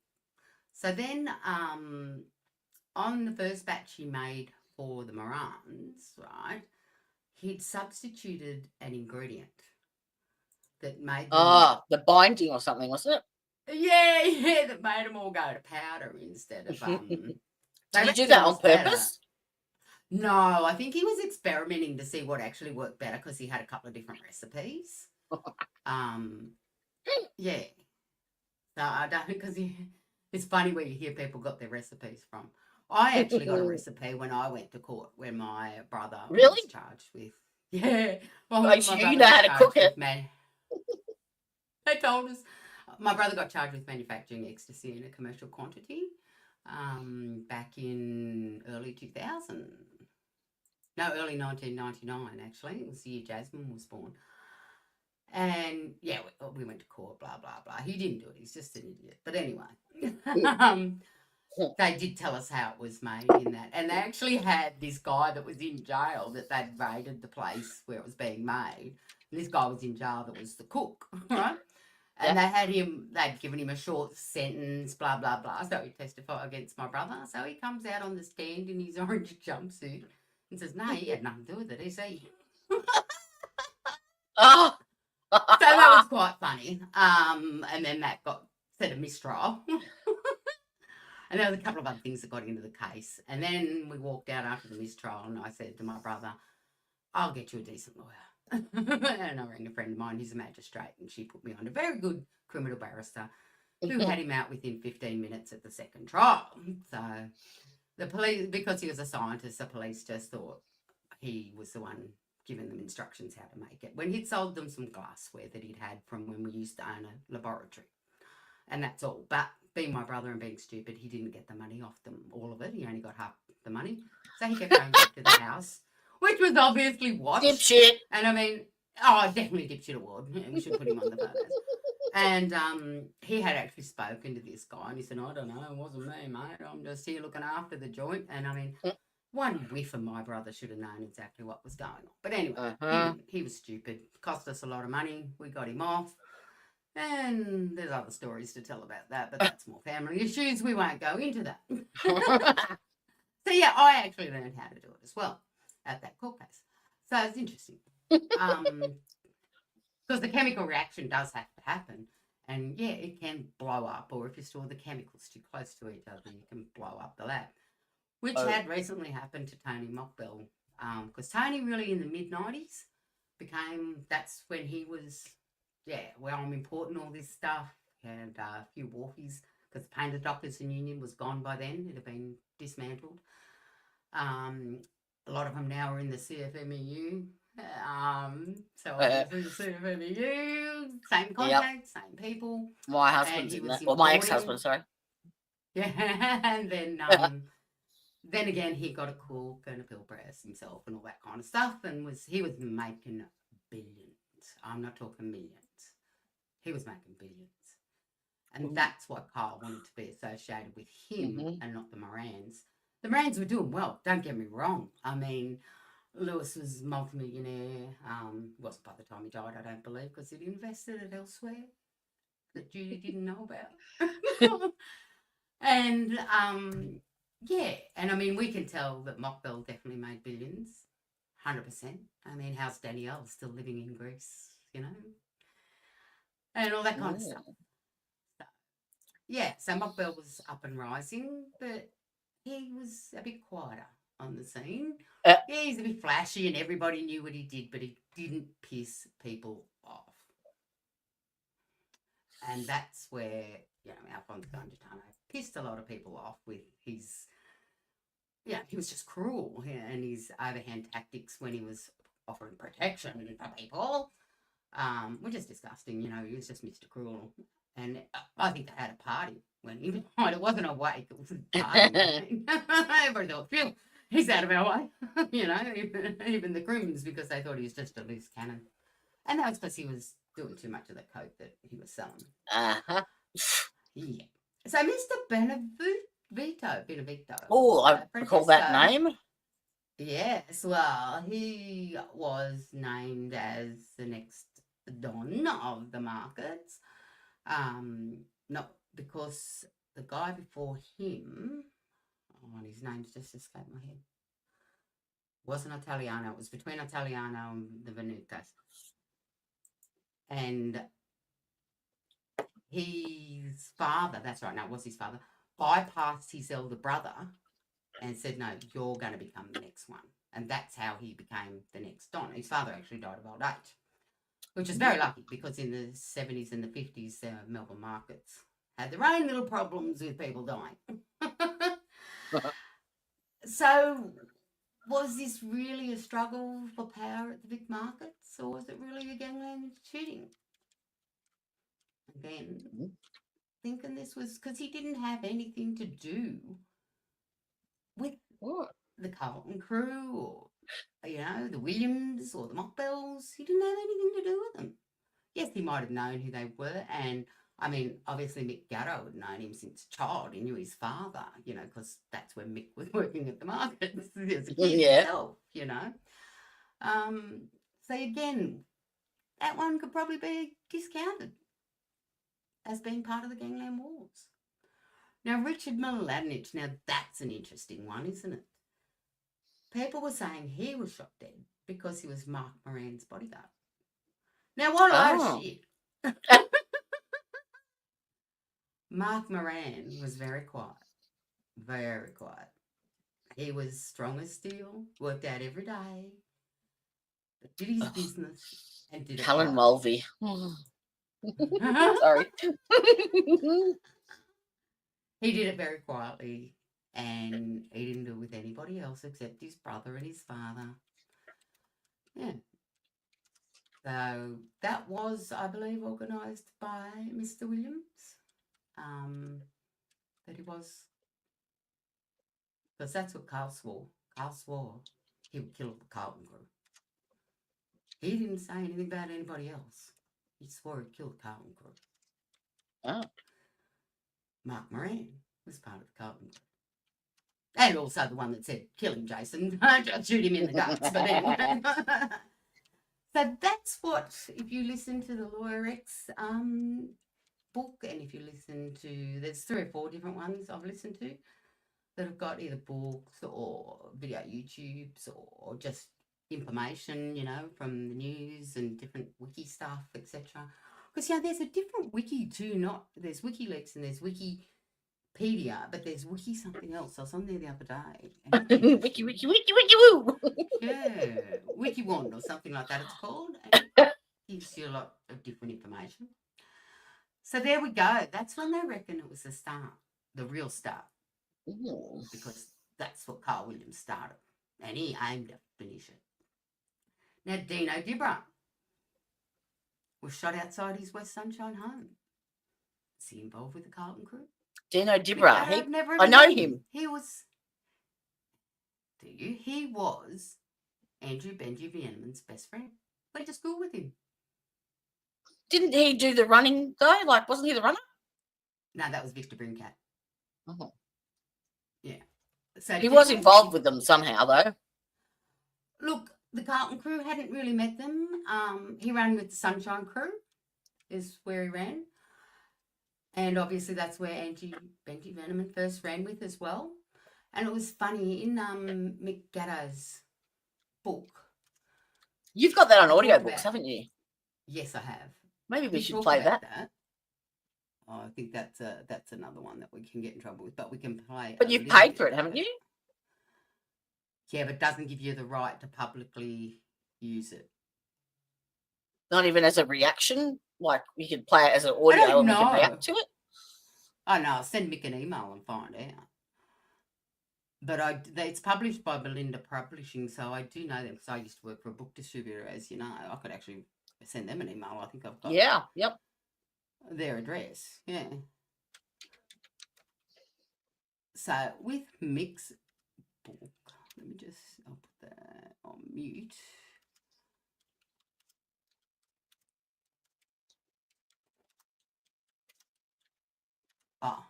So then on the first batch he made for the Morans, right, he'd substituted an ingredient that made them... the binding or something, wasn't it? Yeah, that made them all go to powder instead of... Did you do that on purpose? No, I think he was experimenting to see what actually worked better because he had a couple of different recipes. Yeah. So I don't, because it's funny where you hear people got their recipes from. I actually got a recipe when I went to court when my brother was charged with... Yeah. Well, you know how to cook it. They told us. My brother got charged with manufacturing ecstasy in a commercial quantity back in early 2000. No, early 1999, actually. It was the year Jasmine was born. And, yeah, we went to court, blah, blah, blah. He didn't do it. He's just an idiot. But anyway, they did tell us how it was made in that. And they actually had this guy that was in jail that they'd raided the place where it was being made. And this guy was in jail that was the cook, right? And they'd given him a short sentence, blah, blah, blah. So he testified against my brother. So he comes out on the stand in his orange jumpsuit and says, no, he had nothing to do with it, is he? Oh. So that was quite funny. And then that got set a mistrial. And there was a couple of other things that got into the case. And then we walked out after the mistrial and I said to my brother, I'll get you a decent lawyer. And I rang a friend of mine who's a magistrate and she put me on a very good criminal barrister who had him out within 15 minutes at the second trial. So the police, because he was a scientist, the police just thought he was the one giving them instructions how to make it. When he'd sold them some glassware that he'd had from when we used to own a laboratory. And that's all. But being my brother and being stupid, he didn't get the money off them, all of it. He only got half the money. So he kept going back to the house, which was obviously watched. Dipshit. And I mean, definitely dipshit award. We should put him on the photos. And he had actually spoken to this guy and he said, I don't know, it wasn't me, mate. I'm just here looking after the joint. And I mean, one whiff of my brother should have known exactly what was going on. But anyway, he was stupid. Cost us a lot of money. We got him off. And there's other stories to tell about that, but that's more family issues. We won't go into that. So, yeah, I actually learned how to do it as well at that court case. So it's interesting. Because the chemical reaction does have to happen. And, yeah, it can blow up. Or if you store the chemicals too close to each other, you can blow up the lab. Which had recently happened to Tony Mockbell. Because Tony really in the mid-90s that's when he was... Yeah, well, I'm importing all this stuff and a few wharfies because the Painter Doctors Union was gone by then. It had been dismantled. A lot of them now are in the CFMEU. So obviously the CFMEU, same contact, same people. My husband's in that. Well, my ex-husband, sorry. Yeah, and then again he got a cook and a pill press himself and all that kind of stuff, and he was making billions. I'm not talking millions. He was making billions. And that's why Kyle wanted to be associated with him and not the Morans. The Morans were doing well, don't get me wrong. I mean, Lewis was multimillionaire. Wasn't by the time he died, I don't believe, because he'd invested it elsewhere that Judy didn't know about. And, yeah, and I mean, we can tell that Mockbell definitely made billions, 100%. I mean, how's Danielle still living in Greece, you know? And all that kind of stuff. So, yeah, so Mockbell was up and rising, but he was a bit quieter on the scene. Yeah, he's a bit flashy and everybody knew what he did, but he didn't piss people off. And that's where, you know, Alfonso Gangitano pissed a lot of people off with his, yeah, he was just cruel, and his overhand tactics when he was offering protection to people, which is disgusting, you know, he was just Mr. Cruel. And I think they had a party when he died. It wasn't a wake, it was a party. Everybody thought, phew, he's out of our way, you know, even the Crims, because they thought he was just a loose cannon. And that was because he was doing too much of the coke that he was selling. Yeah. So Mr. Benevito. Oh, I recall that name. Yes, well, he was named as the next Don of the markets. Not because the guy before him, his name's just escaped my head, wasn't Italiano. It was between Italiano and the Venutas. And his father, that's right, no, it was his father, bypassed his elder brother and said, no, you're going to become the next one. And that's how he became the next Don. His father actually died of old age, which is very lucky, because in the 70s and the 50s, Melbourne markets had their own little problems with people dying. So was this really a struggle for power at the big markets, or was it really a gangland shooting? Again, thinking this was because he didn't have anything to do with the Carlton crew, or, you know, the Williams or the Mockbells. He didn't have anything to do with them. Yes, he might have known who they were, and I mean, obviously Mick Gatto had known him since a child. He knew his father, you know, because that's where Mick was working at the market as a kid himself, you know. So again, that one could probably be discounted as being part of the Gangland Wars. Now, Richard Mladenovic, now that's an interesting one, isn't it? People were saying he was shot dead because he was Mark Moran's bodyguard. Now, what a lot of shit. Mark Moran was very quiet, very quiet. He was strong as steel, worked out every day, did his business, and did it Helen right. Mulvey. Sorry. He did it very quietly, and he didn't do it with anybody else except his brother and his father. Yeah. So that was, I believe, organised by Mr. Williams. That he was, because that's what Carl swore. Carl swore he would kill the Carlton crew. He didn't say anything about anybody else. He swore he'd kill the Carlton crew. Oh. Mark Moran was part of the Carlton crew. And also the one that said, kill him, Jason. Just shoot him in the guts. But anyway. So that's what, if you listen to the Lawyer X book, and if you listen to, there's 3 or 4 different ones I've listened to that have got either books or video YouTubes or just information, you know, from the news and different wiki stuff, etc. Because, yeah, there's a different wiki too, there's WikiLeaks and there's Wikipedia, but there's wiki something else. I was on there the other day. Wiki woo. Yeah, WikiWand or something like that it's called. And it gives you a lot of different information. So there we go. That's when they reckon it was the start, the real start, Ooh. because that's what Carl Williams started, and he aimed to finish it. Now, Dino Dibra was shot outside his West Sunshine home. Is he involved with the Carlton crew? Dino Dibra. I've never I even know met him. He was. Do you? He was Andrew Benji Vienneman's best friend. Went to school with him. Didn't he do the running though? Like, wasn't he the runner? No, that was Victor Brincat. Oh. Yeah. So He was involved with them somehow though. Look, the Carlton crew hadn't really met them. He ran with the Sunshine Crew, is where he ran. And obviously that's where Benji Veneman first ran with as well. And it was funny, in Mick Gatto's book. You've got that on Talk audiobooks, about- haven't you? Yes, I have. Maybe we We should talk play about that. Oh, I think that's another one that we can get in trouble with, but we can play. But a you've little paid bit for it, of haven't you? Yeah, but it doesn't give you the right to publicly use it. Not even as a reaction? Like, you could play it as an audio and we know. can react to it? Oh no, I'll send Mick an email and find out. But it's published by Belinda Publishing, so I do know them because I used to work for a book distributor, as you know. I could actually send them an email. I think I've got Yep. their address. Yeah. So with Mick's book, I'll put that on mute. Oh,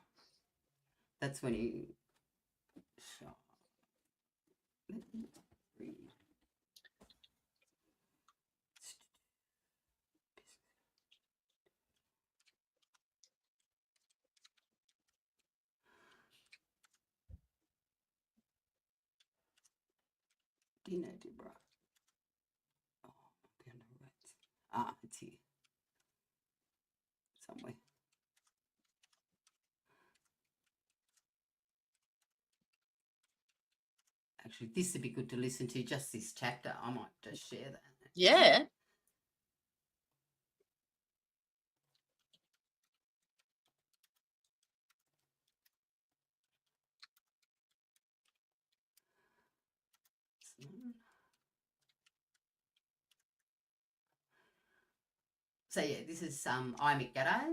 that's when he shot. Let me read. Dino Dibra. Oh, might be under rights. Ah, it's here. Somewhere. Actually, this would be good to listen to, just this chapter. I might just share that. Yeah. So yeah, this is I, Mick Gatto,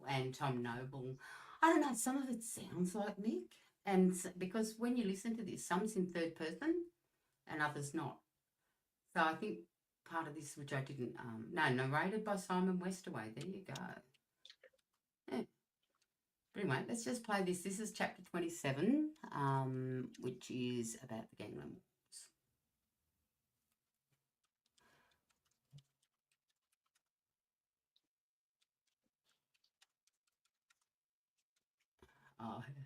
and Tom Noble. I don't know, some of it sounds like Mick, and because when you listen to this, some's in third person and others not. So I think part of this, which I didn't, narrated by Simon Westaway. There you go. Yeah. But anyway, let's just play this. This is chapter 27, which is about the Gangland Wars. Oh, yeah.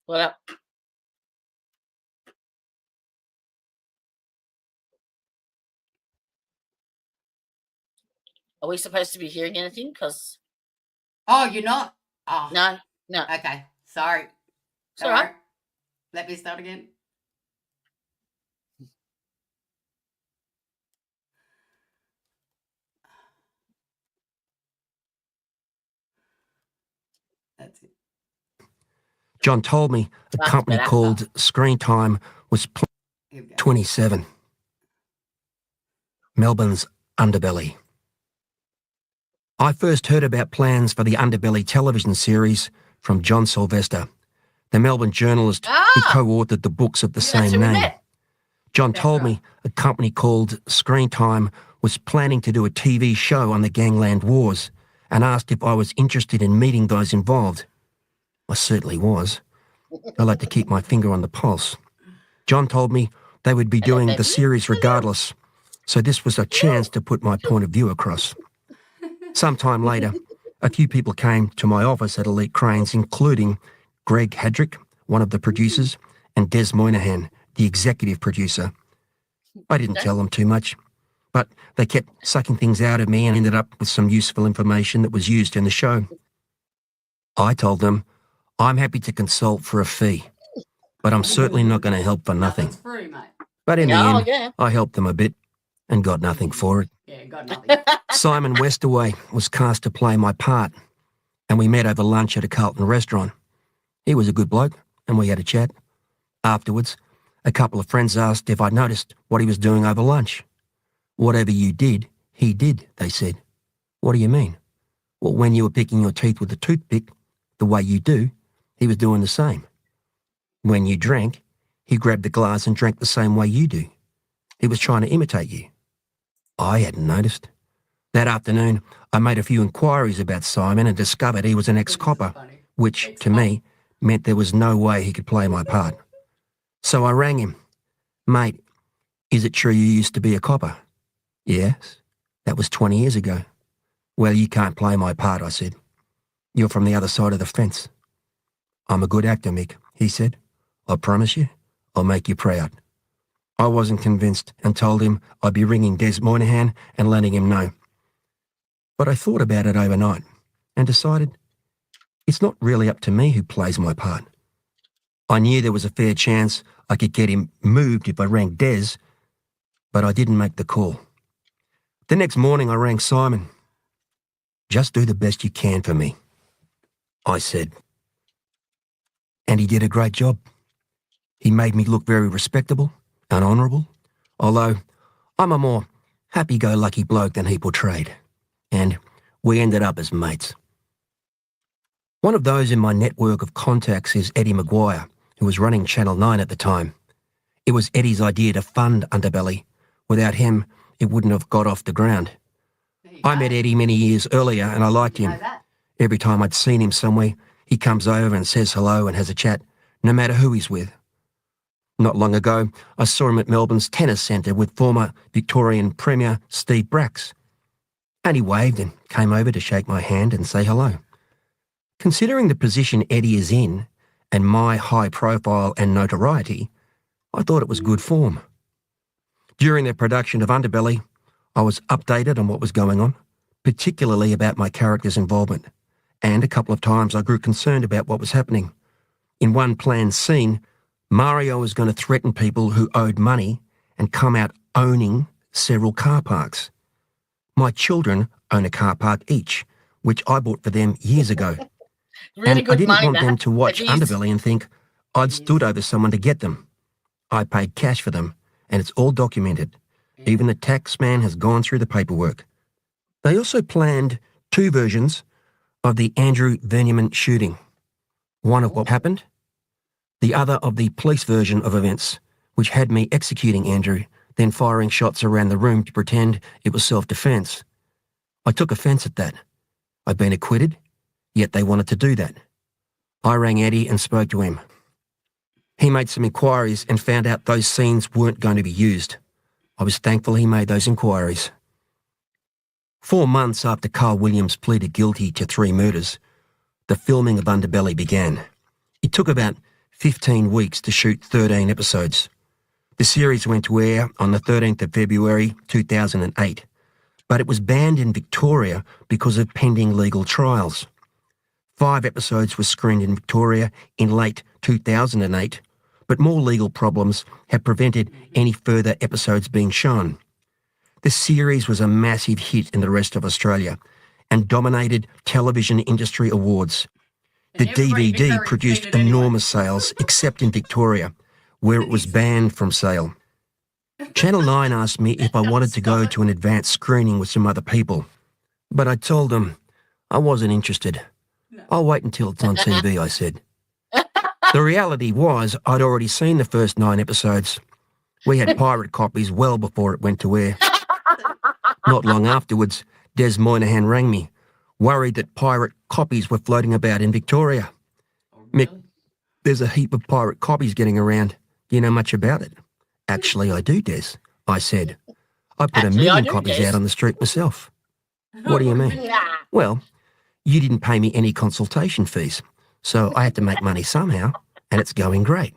What up? Are we supposed to be hearing anything? Because Oh, you're not? Oh, no. okay. Sorry. It's all right. Let me start again. That's it. John told me a That's company better. called Screen Time was Here we go. 27. Melbourne's Underbelly. I first heard about plans for the Underbelly television series from John Sylvester, the Melbourne journalist who co-authored the books of the That's same who we name. met. John That's told right. me a company called Screen Time was planning to do a TV show on the Gangland Wars and asked if I was interested in meeting those involved. I certainly was. I like to keep my finger on the pulse. John told me they would be doing the series regardless, so this was a chance to put my point of view across. Sometime later, a few people came to my office at Elite Cranes, including Greg Hadrick, one of the producers, and Des Moynihan, the executive producer. I didn't tell them too much, but they kept sucking things out of me and ended up with some useful information that was used in the show. I told them, I'm happy to consult for a fee, but I'm certainly not going to help for nothing. That's free, mate. But in the end, I helped them a bit and got nothing for it. Yeah, got nothing. Simon Westaway was cast to play my part, and we met over lunch at a Carlton restaurant. He was a good bloke, and we had a chat. Afterwards, a couple of friends asked if I'd noticed what he was doing over lunch. Whatever you did, he did, they said. What do you mean? Well, when you were picking your teeth with a toothpick, the way you do, he was doing the same. When you drank, he grabbed the glass and drank the same way you do. He was trying to imitate you. I hadn't noticed. That afternoon, I made a few inquiries about Simon and discovered he was an ex-copper, which, to me, meant there was no way he could play my part. So I rang him. Mate, is it true you used to be a copper? Yes, that was 20 years ago. Well, you can't play my part, I said. You're from the other side of the fence. I'm a good actor, Mick, he said. I promise you, I'll make you proud. I wasn't convinced and told him I'd be ringing Des Moynihan and letting him know. But I thought about it overnight and decided it's not really up to me who plays my part. I knew there was a fair chance I could get him moved if I rang Des, but I didn't make the call. The next morning I rang Simon. Just do the best you can for me, I said. And he did a great job. He made me look very respectable and honourable, although I'm a more happy-go-lucky bloke than he portrayed, and we ended up as mates. One of those in my network of contacts is Eddie Maguire, who was running Channel 9 at the time. It was Eddie's idea to fund Underbelly. Without him, it wouldn't have got off the ground. I met Eddie many years earlier and I liked him. Every time I'd seen him somewhere, he comes over and says hello and has a chat, no matter who he's with. Not long ago, I saw him at Melbourne's tennis centre with former Victorian Premier Steve Bracks. And he waved and came over to shake my hand and say hello. Considering the position Eddie is in and my high profile and notoriety, I thought it was good form. During the production of Underbelly, I was updated on what was going on, particularly about my character's involvement, and a couple of times I grew concerned about what was happening. In one planned scene, Mario was going to threaten people who owed money and come out owning several car parks. My children own a car park each, which I bought for them years ago. Really and I didn't want that. them to watch Underbelly and think I'd stood over someone to get them. I paid cash for them, and it's all documented. Even the tax man has gone through the paperwork. They also planned 2 versions of the Andrew Verniman shooting. One of what happened, the other of the police version of events, which had me executing Andrew, then firing shots around the room to pretend it was self-defence. I took offence at that. I'd been acquitted, yet they wanted to do that. I rang Eddie and spoke to him. He made some inquiries and found out those scenes weren't going to be used. I was thankful he made those inquiries. 4 months after Carl Williams pleaded guilty to 3 murders, the filming of Underbelly began. It took about 15 weeks to shoot 13 episodes. The series went to air on the 13th of February 2008, but it was banned in Victoria because of pending legal trials. 5 episodes were screened in Victoria in late 2008, but more legal problems have prevented any further episodes being shown. The series was a massive hit in the rest of Australia and dominated television industry awards. The DVD produced enormous sales, except in Victoria, where it was banned from sale. Channel 9 asked me if I wanted to go to an advanced screening with some other people, but I told them I wasn't interested. I'll wait until it's on TV, I said. The reality was I'd already seen the first 9 episodes. We had pirate copies well before it went to air. Not long afterwards, Des Moynihan rang me, worried that pirate copies were floating about in Victoria. There's a heap of pirate copies getting around. Do you know much about it? Actually, I do, Des, I said. I put Actually, a I million do, copies Des. out on the street myself. What do you mean? Nah. Well, you didn't pay me any consultation fees, so I had to make money somehow, and it's going great.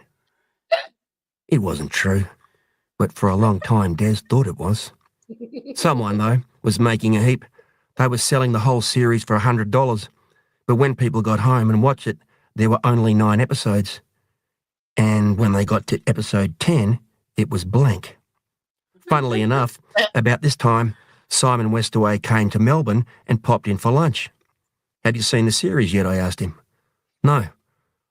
It wasn't true, but for a long time Des thought it was. Someone, though, was making a heap. They were selling the whole series for $100, but when people got home and watched it, there were only 9 episodes. And when they got to episode 10, it was blank. Funnily enough, about this time, Simon Westaway came to Melbourne and popped in for lunch. Have you seen the series yet? I asked him. No,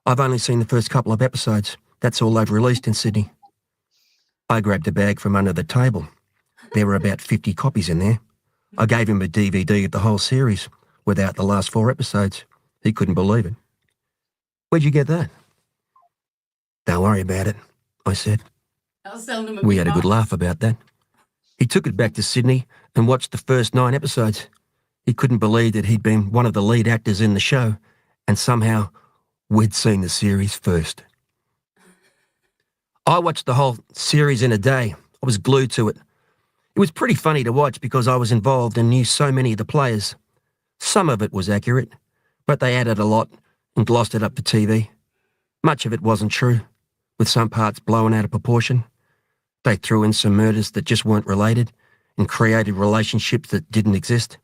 I've only seen the first couple of episodes. That's all they've released in Sydney. I grabbed a bag from under the table. There were about 50 copies in there. I gave him a DVD of the whole series without the last 4 episodes. He couldn't believe it. Where'd you get that? Don't worry about it, I said. I'll sell them We had a good laugh about that. He took it back to Sydney and watched the first 9 episodes. He couldn't believe that he'd been one of the lead actors in the show, and somehow we'd seen the series first. I watched the whole series in a day. I was glued to it. It was pretty funny to watch because I was involved and knew so many of the players. Some of it was accurate, but they added a lot and glossed it up for TV. Much of it wasn't true, with some parts blown out of proportion. They threw in some murders that just weren't related and created relationships that didn't exist.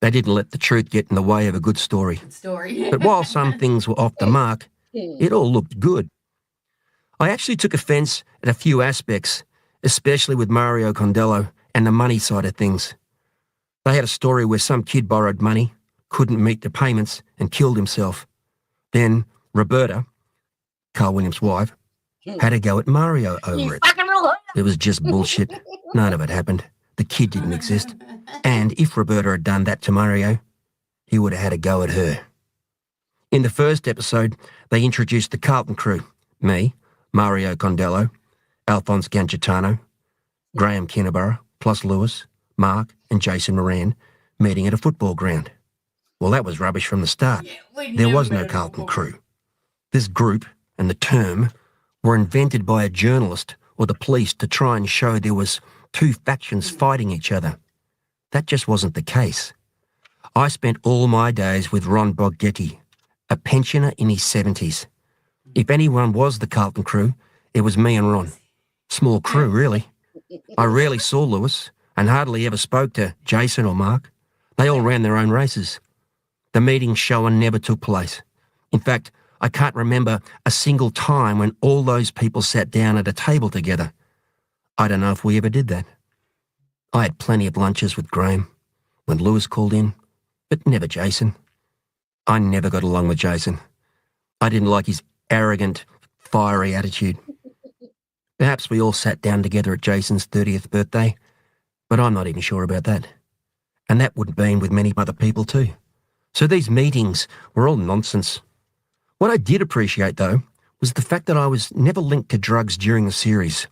They didn't let the truth get in the way of a good story. But while some things were off the mark, it all looked good. I actually took offence at a few aspects, especially with Mario Condello and the money side of things. They had a story where some kid borrowed money, couldn't meet the payments, and killed himself. Then Roberta, Carl Williams' wife, had a go at Mario over it. It was just bullshit. None of it happened. The kid didn't exist. And if Roberta had done that to Mario, he would have had a go at her. In the first episode, they introduced the Carlton crew. Me, Mario Condello, Alphonse Gangitano, Graham Kinnaborough, plus Lewis, Mark and Jason Moran meeting at a football ground. Well, that was rubbish from the start. There was no Carlton crew. This group and the term were invented by a journalist or the police to try and show there was 2 factions fighting each other. That just wasn't the case. I spent all my days with Ron Boggetti, a pensioner in his 70s. If anyone was the Carlton crew, it was me and Ron. Small crew, really. I rarely saw Lewis and hardly ever spoke to Jason or Mark. They all ran their own races. The meetings show and never took place. In fact, I can't remember a single time when all those people sat down at a table together. I don't know if we ever did that. I had plenty of lunches with Graham when Lewis called in, but never Jason. I never got along with Jason. I didn't like his arrogant, fiery attitude. Perhaps we all sat down together at Jason's 30th birthday, but I'm not even sure about that. And that would have been with many other people too. So these meetings were all nonsense. What I did appreciate, though, was the fact that I was never linked to drugs during the series.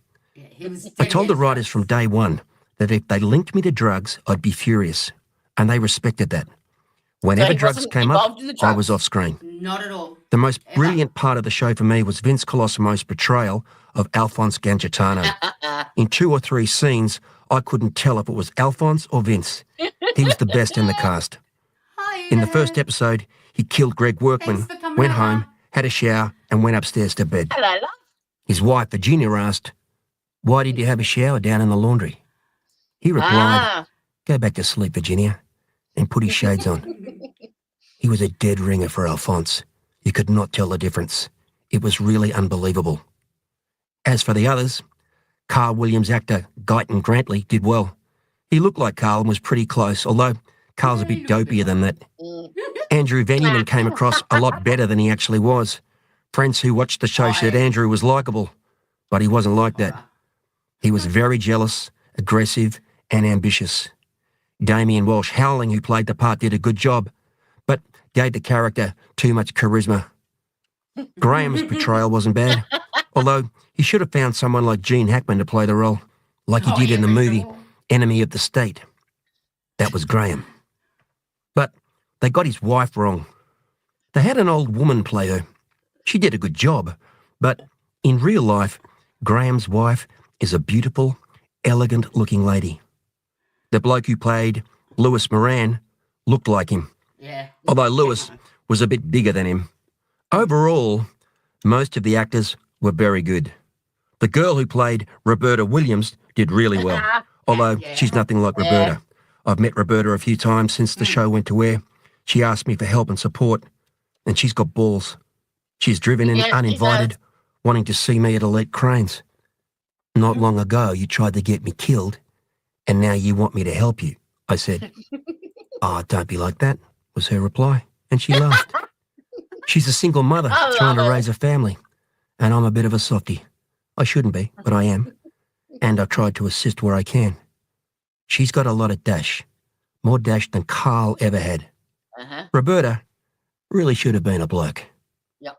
I told the writers from day one that if they linked me to drugs, I'd be furious, and they respected that. Whenever drugs came up, I was off screen. Not at all. The most brilliant part of the show for me was Vince Colosimo's portrayal of Alphonse Gangitano. In 2 or 3 scenes, I couldn't tell if it was Alphonse or Vince. He was the best in the cast. In the first episode, he killed Greg Workman, went home, had a shower, and went upstairs to bed. Hello, love. His wife, Virginia, asked, "Why did you have a shower down in the laundry?" He replied, "Go back to sleep, Virginia," and put his shades on. He was a dead ringer for Alphonse. You could not tell the difference. It was really unbelievable. As for the others, Carl Williams actor Guyton Grantley did well. He looked like Carl and was pretty close, although Carl's a bit dopier than that. Andrew Veneman came across a lot better than he actually was. Friends who watched the show said Andrew was likeable, but he wasn't like that. He was very jealous, aggressive and ambitious. Damien Walsh-Howling, who played the part, did a good job, but gave the character too much charisma. Graham's portrayal wasn't bad, although he should have found someone like Gene Hackman to play the role, like he did in the movie Enemy of the State. That was Graham. But they got his wife wrong. They had an old woman play her. She did a good job, but in real life, Graham's wife is a beautiful, elegant-looking lady. The bloke who played Lewis Moran looked like him, Yeah. although Lewis was a bit bigger than him. Overall, most of the actors were very good. The girl who played Roberta Williams did really well, although Yeah. she's nothing like Yeah. Roberta. I've met Roberta a few times since the show went to air. She asked me for help and support, and she's got balls. She's driven in Yes, she uninvited, does. wanting to see me at Elite Cranes. Not long ago, you tried to get me killed, and now you want me to help you, I said. Oh, don't be like that, was her reply, and she laughed. She's a single mother I trying to love it. raise a family, and I'm a bit of a softie. I shouldn't be, but I am, and I've tried to assist where I can. She's got a lot of dash, more dash than Carl ever had. Uh-huh. Roberta really should have been a bloke. Yep.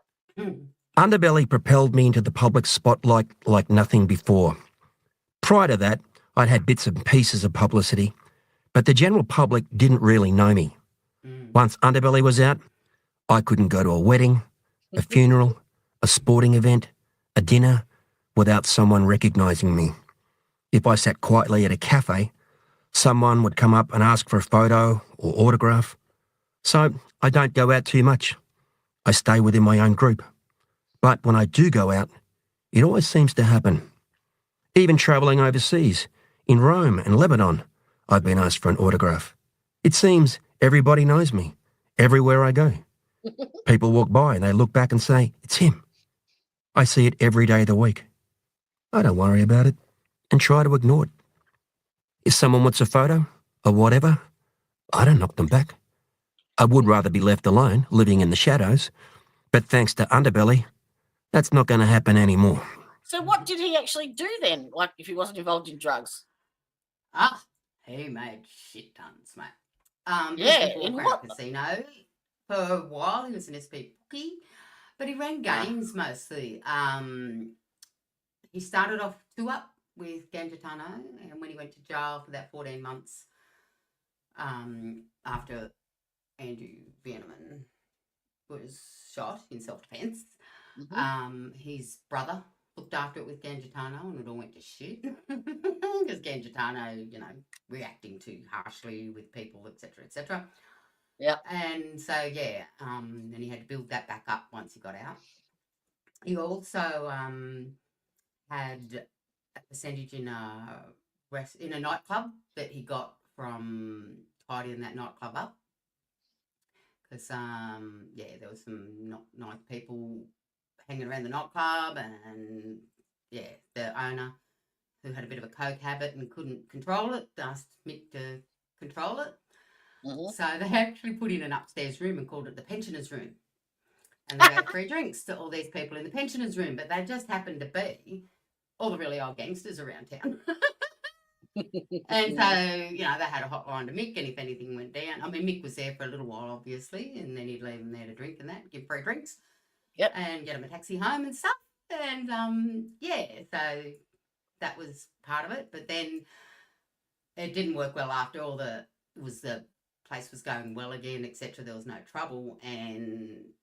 Underbelly propelled me into the public spotlight like nothing before. Prior to that, I'd had bits and pieces of publicity, but the general public didn't really know me. Once Underbelly was out, I couldn't go to a wedding, a funeral, a sporting event, a dinner, without someone recognising me. If I sat quietly at a cafe, someone would come up and ask for a photo or autograph. So I don't go out too much. I stay within my own group. But when I do go out, it always seems to happen. Even travelling overseas, in Rome and Lebanon, I've been asked for an autograph. It seems everybody knows me, everywhere I go. People walk by and they look back and say, it's him. I see it every day of the week. I don't worry about it and try to ignore it. If someone wants a photo or whatever, I don't knock them back. I would rather be left alone, living in the shadows, but thanks to Underbelly, that's not going to happen anymore. So what did he actually do then? Like if he wasn't involved in drugs? He made shit tons, mate. Yeah, He in ran what? a casino for a while. He was an SP bookie, but he ran games mostly. He started off 2 Up with Ganjatano, and when he went to jail for that 14 months after Andrew Veneman was shot in self-defense, his brother looked after it with Ganjatano, and it all went to shit because Ganjatano, reacting too harshly with people, etc., etc. Yep. And so, then he had to build that back up once he got out. He also had a percentage in a nightclub that he got from tidying that nightclub up. Because, there was some not nice people hanging around the nightclub, and, the owner, who had a bit of a coke habit and couldn't control it, asked Mick to control it. So they actually put in an upstairs room and called it the pensioners' room. And they gave free drinks to all these people in the pensioners' room, but they just happened to be all the really old gangsters around town. And so, they had a hotline to Mick, and if anything went down, I mean, Mick was there for a little while, obviously, and then he'd leave them there to drink and that, give free drinks. Yep. And get them a taxi home and stuff. And, so that was part of it. But then it didn't work well after the place was going well again, etc. There was no trouble,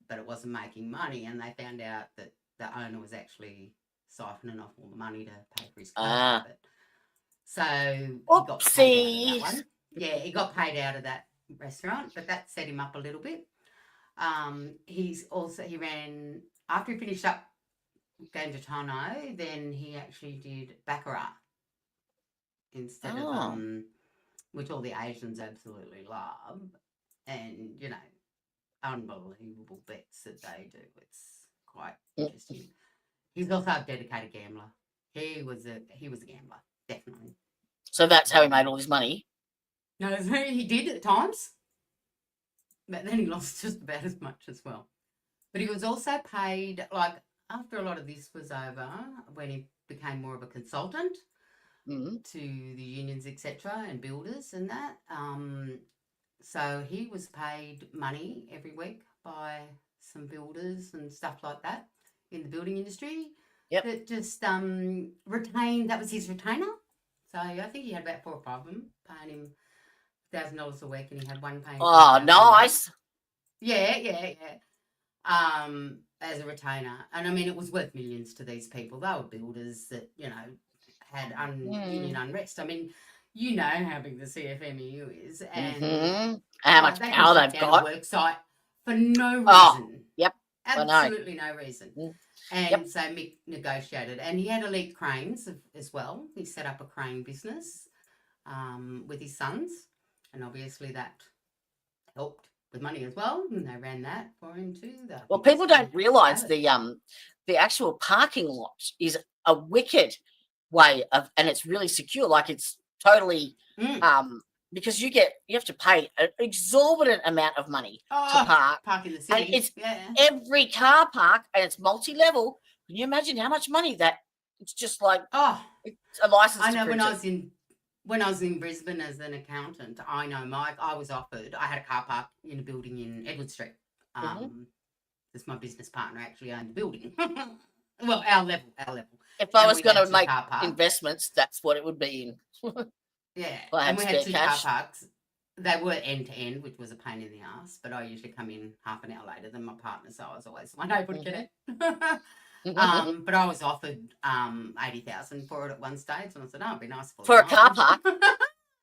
but it wasn't making money, and they found out that the owner was actually siphoning off all the money to pay for his car. So he got paid out of that one. Yeah, he got paid out of that restaurant, but that set him up a little bit. He ran, after he finished up Ganjatano, then he actually did Baccarat instead of which all the Asians absolutely love, and unbelievable bets that they do. It's quite interesting. He's also a dedicated gambler. He was a gambler, definitely. So that's how he made all his money. No, he did at times, but then he lost just about as much as well. But he was also paid, like, after a lot of this was over, when he became more of a consultant to the unions, etc., and builders and that. So he was paid money every week by some builders and stuff like that in the building industry. Yep. That just retained, that was his retainer. So I think he had about 4 or 5 of them paying him $1,000 a week, and he had one paying. Oh, nice. Yeah. as a retainer. And I mean, it was worth millions to these people. They were builders that, you know, had union unrest. I mean, you know how big the CFMEU is, and how much they can power shut they've down got. a work site for no reason. Oh, yep. Absolutely no reason. And Yep. so Mick negotiated, and he had Elite Cranes as well. He set up a crane business with his sons, and obviously that helped with money as well, and they ran that for him too. Well, people don't realise the actual parking lot is a wicked way of, and it's really secure. Like it's totally because you have to pay an exorbitant amount of money to park in the city. And it's every car park, and it's multi-level. Can you imagine how much money that? It's just like it's a license. I know when I was in Brisbane as an accountant, I know Mike. I was offered. I had a car park in a building in Edward Street. Because my business partner actually owned the building. Well, our level. If I was going to make investments, that's what it would be in. Yeah, and we had 2 car parks. They were end to end, which was a pain in the ass. But I usually come in half an hour later than my partner, so I was always unable to get it. But I was offered 80,000 for it at one stage, and I said, "Oh, it'd be nice for a car park."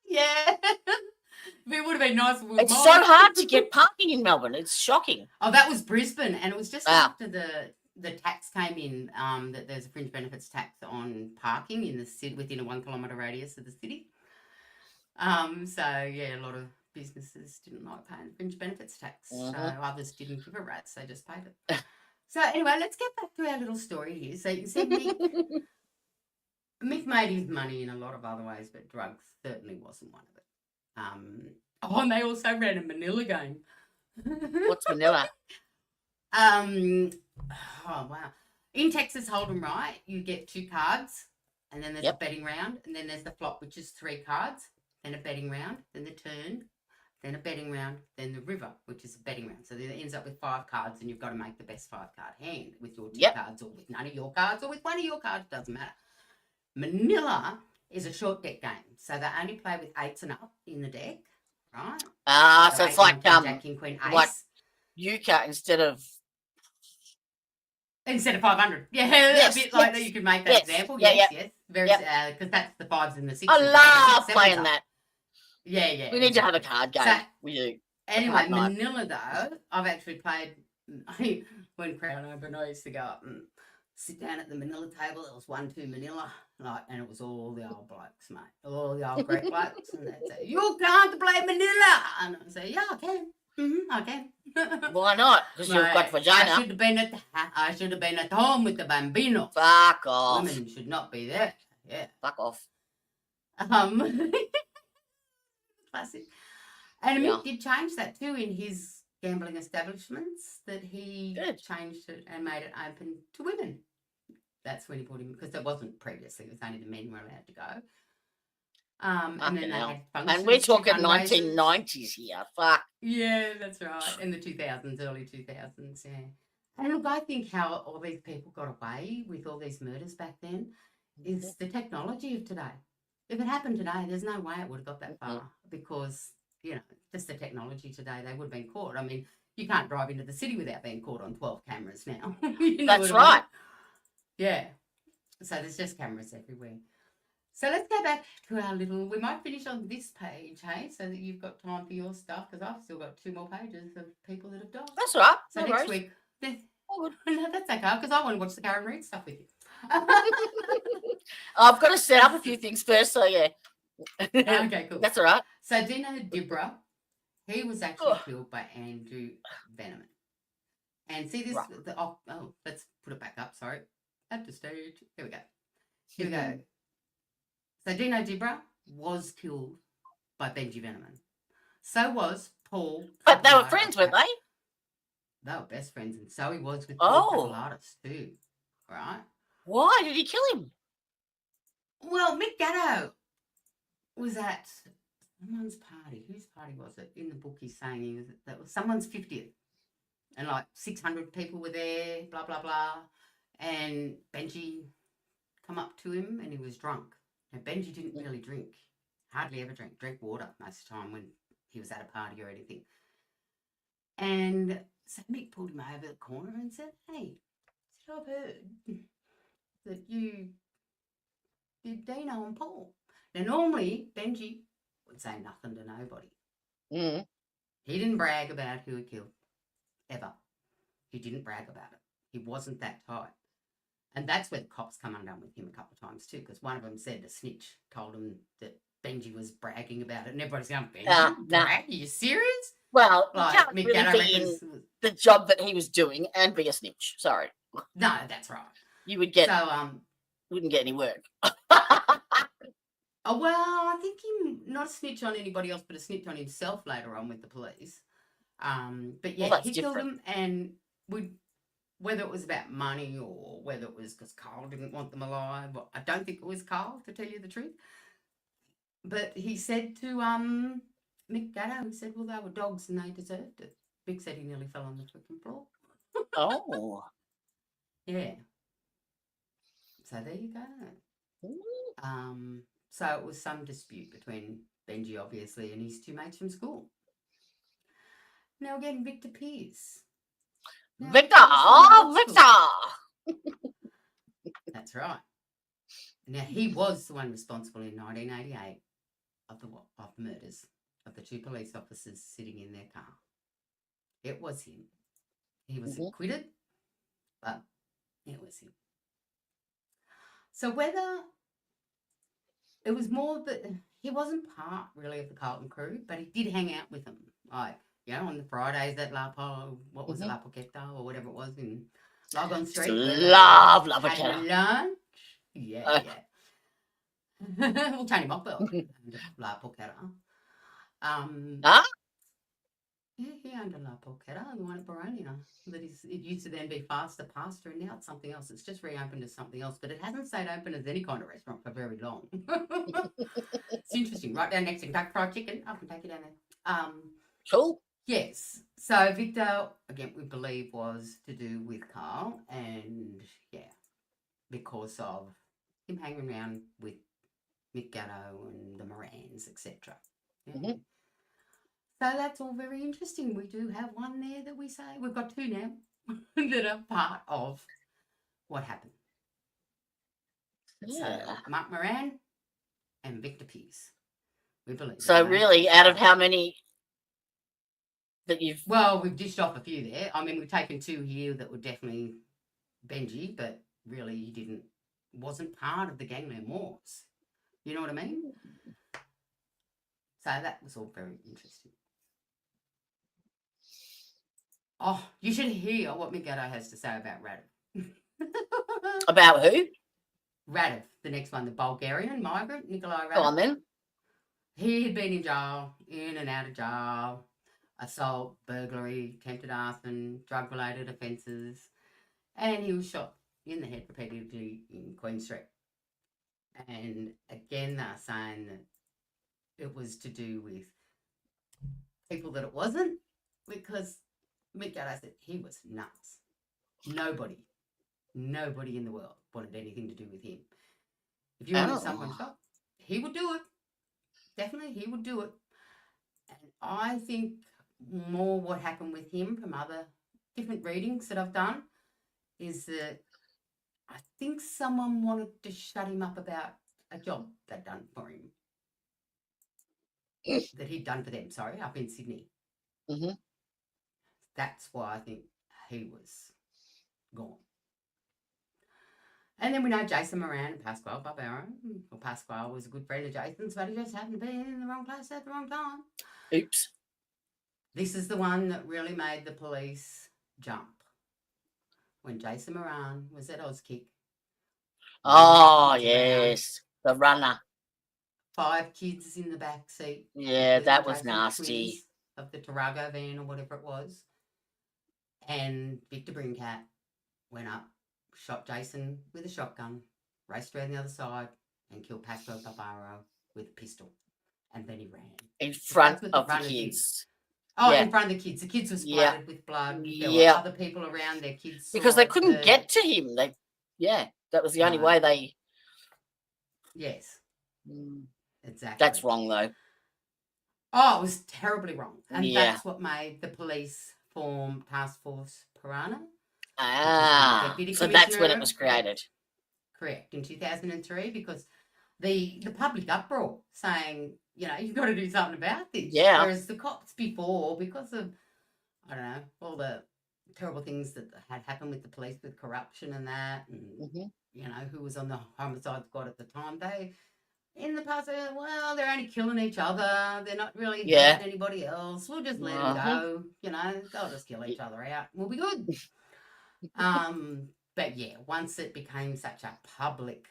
Yeah, it would have been nice. It's so hard to get parking in Melbourne. It's shocking. Oh, that was Brisbane, and it was just after the tax came in that there's a fringe benefits tax on parking in the city within a 1 kilometre radius of the city. So yeah, a lot of businesses didn't like paying fringe benefits tax, so others didn't give a rat's. They just paid it. So anyway, let's get back to our little story here. So you said Mick made his money in a lot of other ways, but drugs certainly wasn't one of it. And they also ran a Manila game. What's Manila? Oh wow! In Texas Hold'em, right? You get 2 cards, and then there's a betting round, and then there's the flop, which is 3 cards. Then a betting round, then the turn, then a betting round, then the river, which is a betting round. So then it ends up with 5 cards, and you've got to make the best 5-card hand with your 2 cards, or with none of your cards, or with one of your cards. Doesn't matter. Manila is a short deck game, so they only play with 8s and up in the deck, right? So it's like Jack, King, Queen, Ace. Like Euchre instead of 500. Yeah, a bit like that. You could make that example. Yes. Very, because that's the 5s and the 6s. I love playing that. Yeah. We need to have a card game. So, we do. Anyway, Manila though, I've actually played. When Crown opened, I used to go up and sit down at the Manila table. It was 1-2 Manila, and it was all the old blokes, mate. All the old Greek blokes, and they'd say, "You can't play Manila," and I'd say, "Yeah, I can. I can." Why not? Because you've got vagina. I should have been at home with the bambino. Fuck off. Women should not be there. Yeah. Fuck off. Classic. And Mick did change that too in his gambling establishments, that he changed it and made it open to women. That's when he put him, because it wasn't previously, it was only the men were allowed to go. And then they had functions. And we're talking 1990s here. Fuck. Yeah, that's right. In the 2000s, early 2000s, yeah. And look, I think how all these people got away with all these murders back then is the technology of today. If it happened today, there's no way it would have got that far because, just the technology today, they would have been caught. I mean, you can't drive into the city without being caught on 12 cameras now. That's right. Yeah. So there's just cameras everywhere. So let's go back to our we might finish on this page, hey, so that you've got time for your stuff, because I've still got 2 more pages of people that have died. That's all right. So next week, no, that's okay, because I want to watch the Karen Reid stuff with you. I've got to set up a few things first, so yeah. Okay, cool. That's all right. So Dino Dibra, he was actually killed by Andrew Veneman. And see this, let's put it back up, sorry. At the stage. Here we go. So Dino Dibra was killed by Benji Veneman. So was Paul. But they were friends, weren't they? They were best friends, and so he was with Paul artists too, right? Why did he kill him? Well, Mick Gatto was at someone's party. Whose party was it? In the book, he's saying that was someone's 50th, and like 600 people were there. Blah blah blah, and Benji come up to him, and he was drunk. Now Benji didn't really drink, hardly ever drank water most of the time when he was at a party or anything. And So Mick pulled him over the corner and said, "Hey, I've heard that you did Dino and Paul." Now, normally, Benji would say nothing to nobody. Mm. He didn't brag about who he killed, ever. He didn't brag about it. He wasn't that type. And that's where the cops come undone with him a couple of times too, because one of them said a snitch told him that Benji was bragging about it, and everybody's going, "Benji, brag? Are you serious?" Well, Like, you can't Mick really Gatto be in reckons- the job that he was doing and be a snitch. Sorry. No, that's right. You would get, So, wouldn't get any work. oh, well, I think he not a snitch on anybody else, but a snitch on himself later on with the police. But yeah, that's he killed different. him, and whether it was about money or whether it was because Carl didn't want them alive, well, I don't think it was Carl, to tell you the truth. But he said to Mick Gatto, he said, "Well, they were dogs and they deserved it." Mick said he nearly fell on the freaking floor. Oh. Yeah. So there you go. Ooh. So it was some dispute between Benji, obviously, and his two mates from school. Now again, Victor Pearce. Now, Victor! Pearce was from Victor! That's right. Now, he was the one responsible in 1988 of the murders of the two police officers sitting in their car. It was him. He was acquitted, but it was him. So whether it was more that he wasn't part really of the Carlton crew, but he did hang out with them, like, you know, on the Fridays at La Poqueta or whatever it was in Logon Street. Love La Poqueta. Lunch. Yeah. Well, Tony Mockbell La Poqueta. Huh? Yeah, he owned a La Poqueta, the one at Baronia. It used to then be Faster Pasta, and now it's something else. It's just reopened as something else, but it hasn't stayed open as any kind of restaurant for very long. It's interesting. Right down next to Kentucky Fried Chicken. I can take you down there. Cool. Yes. So Victor, again, we believe was to do with Carl, and yeah, because of him hanging around with Mick Gatto and the Morans, etc. Yeah. So that's all very interesting. We do have one there that we say, we've got two now that are part of what happened. Yeah. So Mark Moran and Victor Pearce, we believe. So really, out of how many that you've... Well, we've dished off a few there. I mean, we've taken two here that were definitely Benji, but really he wasn't part of the Gangland Wars. You know what I mean? So that was all very interesting. Oh, you should hear what Mick Gatto has to say about Radev. About who? Radev, the next one, the Bulgarian migrant, Nikolai Radev. Go on then. He had been in jail, in and out of jail, assault, burglary, attempted arson, drug-related offences, and he was shot in the head repeatedly in Queen Street. And again, they're saying that it was to do with people that it wasn't, because Mick Gatto said he was nuts. Nobody in the world wanted anything to do with him. If you wanted someone shot, he would do it. Definitely, he would do it. And I think more what happened with him from other different readings that I've done is that I think someone wanted to shut him up about a job they'd done for him. That he'd done for them, up in Sydney. Mm-hmm. That's why I think he was gone. And then we know Jason Moran and Pasquale Barbero. Well, Pasquale was a good friend of Jason's, but he just happened to be in the wrong place at the wrong time. Oops. This is the one that really made the police jump. When Jason Moran was at Auskick. Oh, yes. The runner. 5 kids in the back seat. Yeah, that was Jason's nasty. twins of the Tarago van or whatever it was. And Victor Brincat went up, shot Jason with a shotgun, raced around the other side, and killed Pasquale Barbero with a pistol. And then he ran. In front of the runners kids. Oh, Yeah. in front of the kids. The kids were splattered with blood. There were Yeah. other people around, their kids. Because they couldn't get to him. That was the only way they... Yes. Exactly. That's wrong, though. Oh, it was terribly wrong. And Yeah. that's what made the police form Task Force Piranha. So that's when it was created. Correct, in 2003, because the public uproar saying, you've got to do something about this. Yeah. Whereas the cops before, because of, I don't know, all the terrible things that had happened with the police, with corruption and that, and, who was on the homicide squad at the time, they, in the past, well, they're only killing each other. They're not really hurting anybody else. We'll just let them go. They'll just kill each other out. We'll be good. But yeah, once it became such a public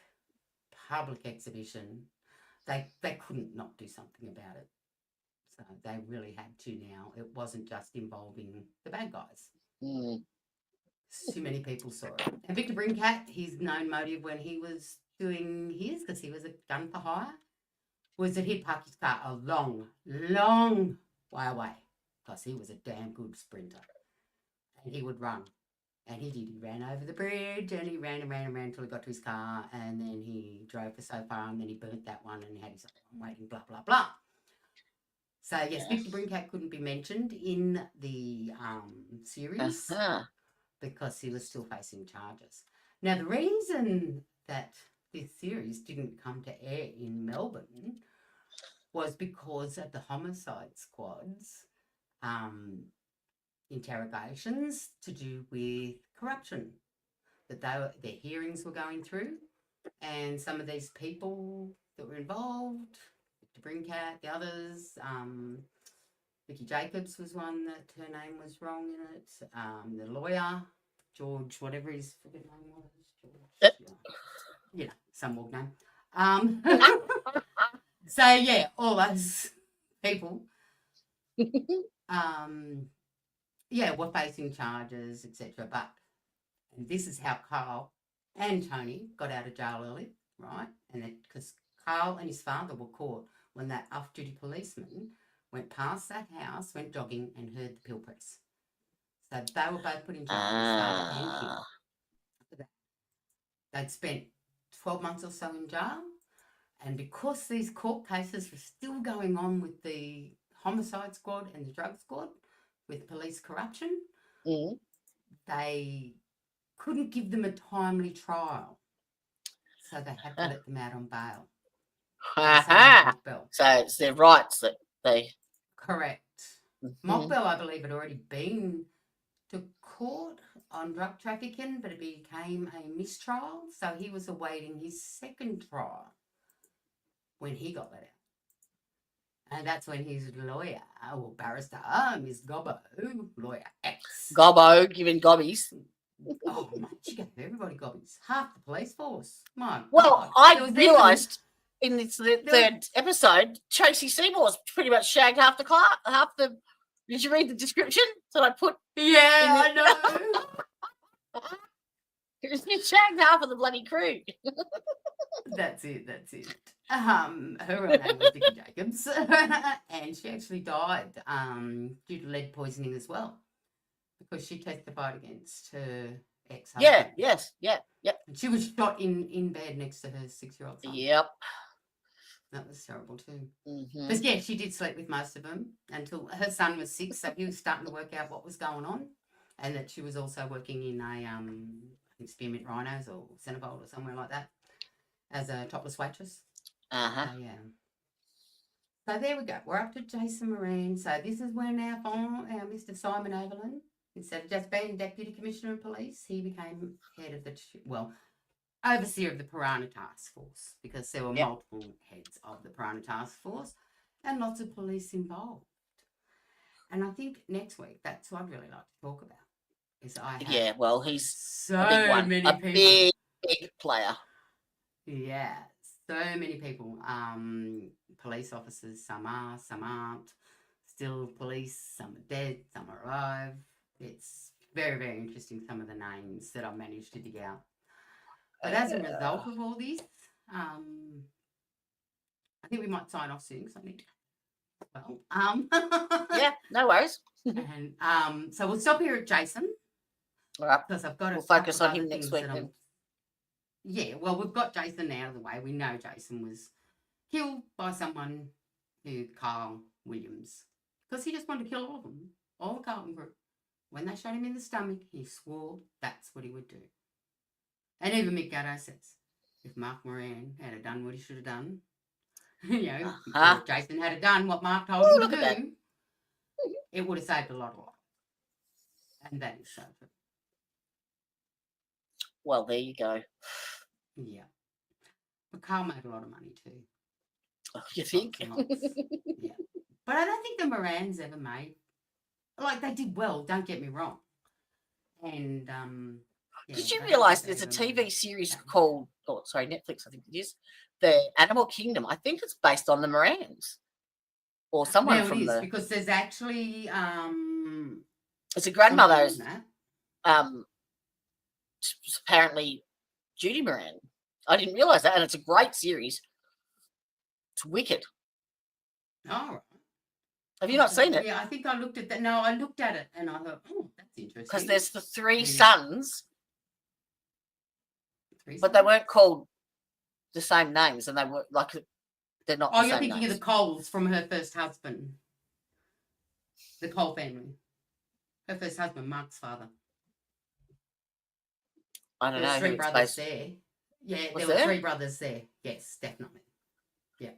exhibition, they couldn't not do something about it. So they really had to now. It wasn't just involving the bad guys. Too many people saw it. And Victor Brincat, his known motive when he was doing his, because he was a gun for hire, was that he'd park his car a long, long way away, because he was a damn good sprinter. And he would run. And he did. He ran over the bridge, and he ran until he got to his car, and then he drove for so far, and then he burnt that one, and he had his own waiting, blah, blah, blah. So, yes, Victor Brincat couldn't be mentioned in the series because he was still facing charges. Now, the reason that this series didn't come to air in Melbourne was because of the homicide squads interrogations to do with corruption, that their hearings were going through, and some of these people that were involved, Victor Brincat, the others, Vicky Jacobs was one that her name was wrong in it, the lawyer, George, whatever his freaking name was, George, some more name. So, yeah, all those people, were facing charges, etc. But this is how Carl and Tony got out of jail early, right? And because Carl and his father were caught when that off-duty policeman went past that house, went jogging, and heard the pill press. So they were both put in jail, his father and him. They'd spent 12 months or so in jail, and because these court cases were still going on with the homicide squad and the drug squad, with police corruption, they couldn't give them a timely trial. So they had to let them out on bail. So it's their rights that they... Correct. Mockbell, I believe, had already been to court on drug trafficking, but it became a mistrial. So he was awaiting his second trial when he got let out. And that's when his lawyer, or barrister, Miss Gobbo, lawyer X. Gobbo, giving gobbies. Oh, mate, she gave everybody gobbies. Half the police force. My well, God. I realised in this third episode, Tracey Seymour's pretty much shagged half the... Did you read the description that I put? Yeah, I know. She shagged half of the bloody crew. That's it. Her real name was Vicky Jacobs, and she actually died due to lead poisoning as well, because she testified against her ex-husband. Yeah. And she was shot in bed next to her 6-year-old son. Yep. That was terrible too. But yeah, she did sleep with most of them until her son was 6, so he was starting to work out what was going on, and that she was also working in a, I think Spearmint Rhinos or Centerfold or somewhere like that, as a topless waitress. So, yeah. So there we go. We're up to Jason Moran. So this is when our Mr. Simon Overland, instead of just being Deputy Commissioner of Police, he became head of the, overseer of the Piranha Task Force, because there were multiple heads of the Piranha Task Force and lots of police involved. And I think next week, that's what I'd really like to talk about. Is he's so a big one. many people. Big player. Yeah, so many people. Police officers, some are, some aren't. Still police, some are dead, some are alive. It's very, very interesting, some of the names that I've managed to dig out. But as a result of all this, I think we might sign off soon, because I need Yeah, no worries. And so we'll stop here at Jason. All right. Because I've got to focus on him next week then. Yeah, well, we've got Jason out of the way. We know Jason was killed by someone who, Carl Williams, because he just wanted to kill all of them, all the Carlton group. when they shot him in the stomach, he swore that's what he would do. And even Mick Gatto says, if Mark Moran had done what he should have done, if Jason had done what Mark told him to do, it would have saved a lot of lives. And that is so true. Well, there you go. Yeah. But Carl made a lot of money too. You think? Yeah. But I don't think the Morans ever made, like, they did well, don't get me wrong. And, Did you realise there's a TV series called, Netflix, I think it is, The Animal Kingdom? I think it's based on the Morans. Or someone from the... because there's actually... it's a grandmother's... apparently Judy Moran. I didn't realise that, and it's a great series. It's wicked. Oh, right. Have you not seen it? Yeah, I think I looked at that. No, I looked at it and I thought, oh, that's interesting. Because there's the three sons, but they weren't called the same names, and they were like, they're not. Oh, the you're same thinking names. of the Coles from her first husband, the Cole family. Her first husband, Mark's father. I don't know. There were 3 brothers there. Yeah, Was there were there? 3 brothers there. Yes, definitely. Yeah.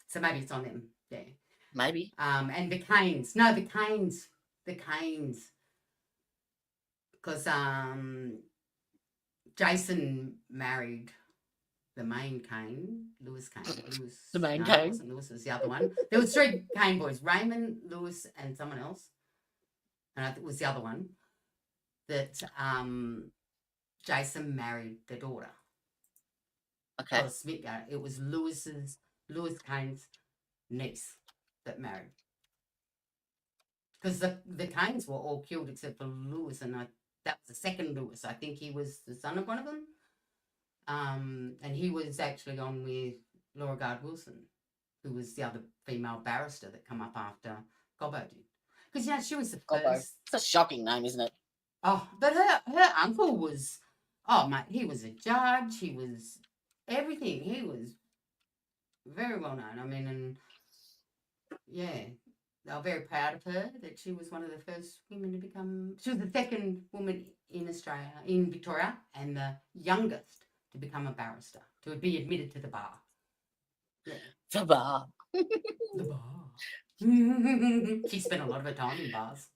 So maybe it's on them. Yeah. Maybe. And the Canes. No, the Canes. The Canes. Because Jason married the main Cane, Lewis Cane. The main no, Cane. It wasn't Lewis, it was the other one. There was 3 Cane boys, Raymond, Lewis, and someone else. And I think it was the other one that Jason married the daughter. Okay. It was Lewis Cane's niece that married. Because the Canes were all killed except for Lewis, and that was the second Lewis. I think he was the son of one of them. And he was actually on with Laura Gard Wilson, who was the other female barrister that come up after Gobbo did. Because, she was the first. It's a shocking name, isn't it? Oh, but her uncle was, mate, he was a judge. He was everything. He was very well known. I mean, and yeah, they were very proud of her that she was one of the first women to become, she was the second woman in Australia, in Victoria, and the youngest to become a barrister, to be admitted to the bar. Yeah. The bar. The bar. She spent a lot of her time in bars.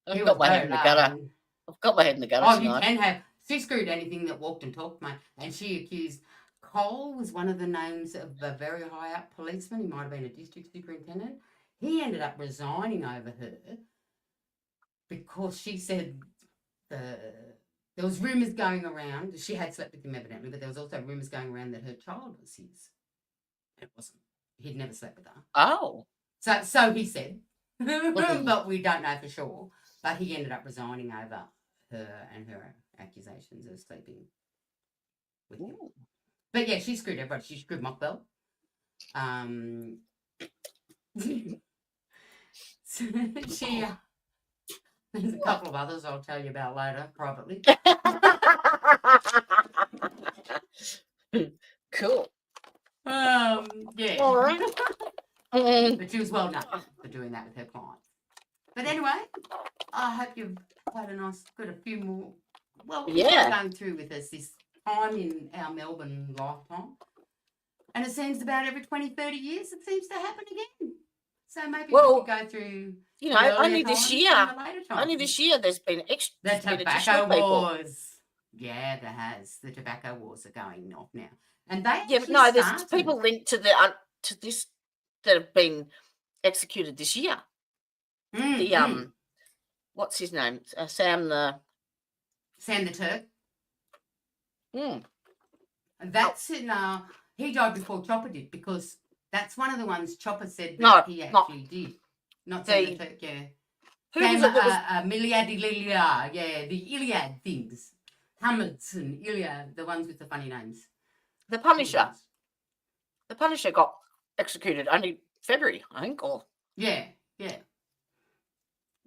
I've got my head in the gutter. I've got my head in the gutter tonight. You can have. She screwed anything that walked and talked, mate. And she accused, Cole was one of the names of a very high up policeman. He might have been a district superintendent. He ended up resigning over her because she said there was rumours going around. She had slept with him evidently, but there was also rumours going around that her child was his. It wasn't. He'd never slept with her. Oh. So he said, but we don't know for sure. But he ended up resigning over her and her accusations of sleeping with him. But yeah, she screwed everybody. She screwed Mockbell. There's a couple of others I'll tell you about later, privately. Cool. Yeah. All right. But she was well known for doing that with her clients. But anyway, I hope you've had got a few more. Well, we're going through with us this time in our Melbourne lifetime. And it seems about every 20, 30 years it seems to happen again. So maybe we could go through, only this year there's been the tobacco wars. Yeah, there has. The tobacco wars are going off now. And they there's people linked to this that have been executed this year. What's his name? Sam the Turk. That's in. He died before Chopper did because that's one of the ones Chopper said that he actually did. Not Sam the Turk. Yeah. Who was it? Miliad, the Iliad things. Hameds and Iliad, the ones with the funny names. The Punisher. The Punisher got executed only February, I think, or... Yeah.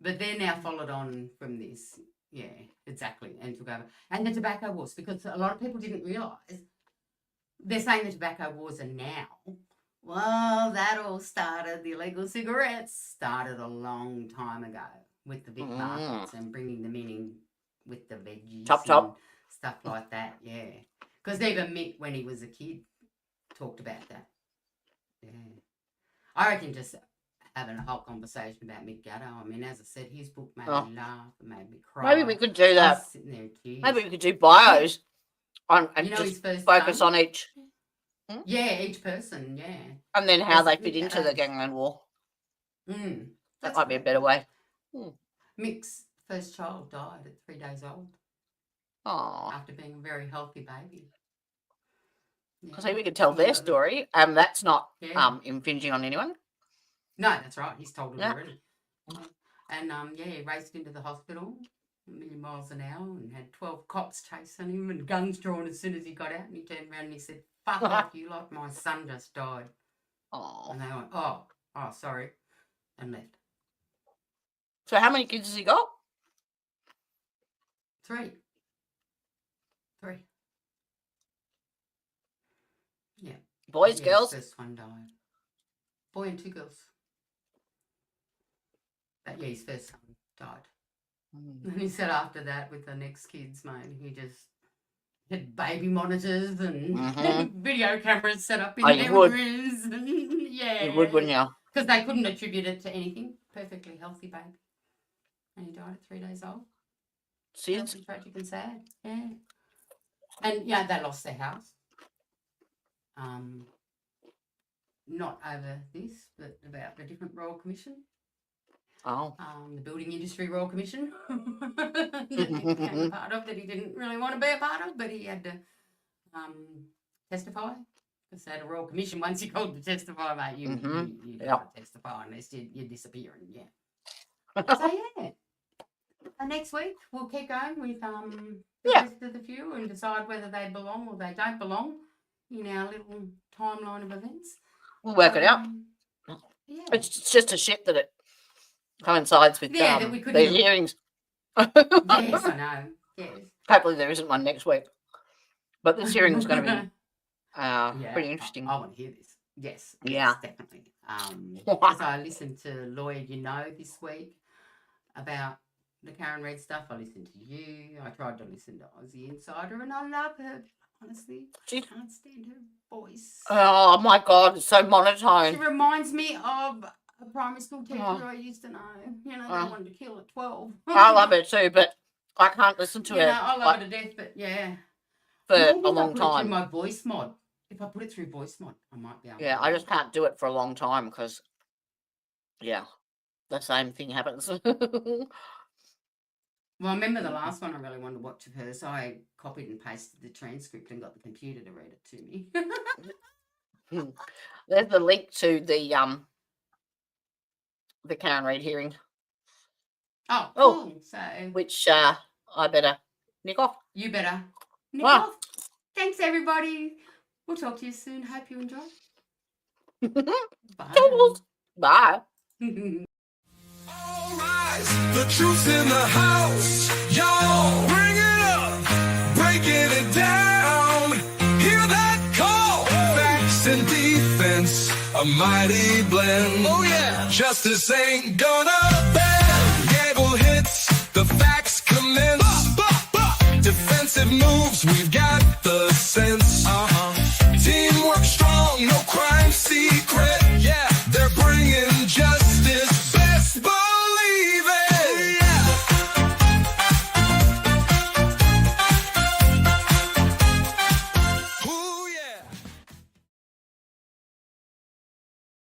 But they're now followed on from this. Yeah, exactly. And took over. And the tobacco wars, because a lot of people didn't realise, they're saying the tobacco wars are now. Well, that all started, the illegal cigarettes started a long time ago. with the big markets and bringing them in with the veggies Chop, and chop. stuff like that. Yeah, because even Mick, when he was a kid, talked about that. Yeah, I reckon just having a whole conversation about Mick Gatto. I mean, as I said, his book made me laugh and made me cry. Maybe we could do I that. was sitting there in tears. Maybe we could do bios on and You know, his just first focus son? on each, Yeah, each person. Yeah. and then how Yes, they fit Mick into the Gatto. Gangland War. Mm, That that's might be a great. better way. Mick's first child died at 3 days old Oh, after being a very healthy baby. because we could tell their story, and that's not Yeah. infringing on anyone. No, that's right. He's told it Yeah. already. And yeah, he raced into the hospital a million miles an hour and had 12 cops chasing him and guns drawn as soon as he got out. And he turned around and he said, "Fuck off, you lot, my son just died." Oh, And they went, oh, sorry, and left. so how many kids has he got? 3. Yeah. Boys, Yeah, girls? his first one died. Boy and 2 girls. But yeah, his first son died. And he said after that, with the next kids, mate, he just had baby monitors and video cameras set up in their rooms. Yeah. You would, wouldn't you? Because they couldn't attribute it to anything. Perfectly healthy baby. And he died at 3 days old. Sis? Tragic and sad. Yeah. And yeah, they lost their house. Not over this, but about the different Royal Commission. Oh. The Building Industry Royal Commission that he became a part of, that he didn't really want to be a part of, but he had to testify. Because they had a Royal Commission. Once you called to testify, mate, you got to testify unless you're disappearing, yeah. So, yeah. And next week, we'll keep going with the rest of the few and decide whether they belong or they don't belong in our little timeline of events. We'll work it out. Yeah. It's just a shit that it coincides with that we the couldn't- hearings. Yes, I know. Yes. Hopefully there isn't one next week. But this hearing is going to be Yeah, pretty interesting. I want to hear this. Yes. Yeah. Yes, definitely. Because I listened to Lawyer You Know this week about the Karen Reid stuff. I listened to you. I tried to listen to Aussie Insider, and I love her. Honestly, I can't stand her voice. Oh my God, it's so She monotone. reminds me of a primary school teacher I used to know. You know, they wanted to kill at 12. I love her too, but I can't listen to You her know, I love her to death, but yeah. for Maybe a if I long put it through time. my voice mod. If I put it through voice mod, I might be able to. Yeah, I just can't do it for a long time because, yeah, the same thing happens. Well, I remember the last one I really wanted to watch of her, so I copied and pasted the transcript and got the computer to read it to me. There's the link to the Karen Reid hearing, Oh, cool. So which I better nick off. you better nick Wow. off. Thanks, everybody. We'll talk to you soon. Hope you enjoy. Bye. Toodles. Bye. All rise, the truth's in the house. Y'all, bring it up, breaking it down. Hear that call? Facts and defense, a mighty blend. Oh yeah, justice ain't gonna bend.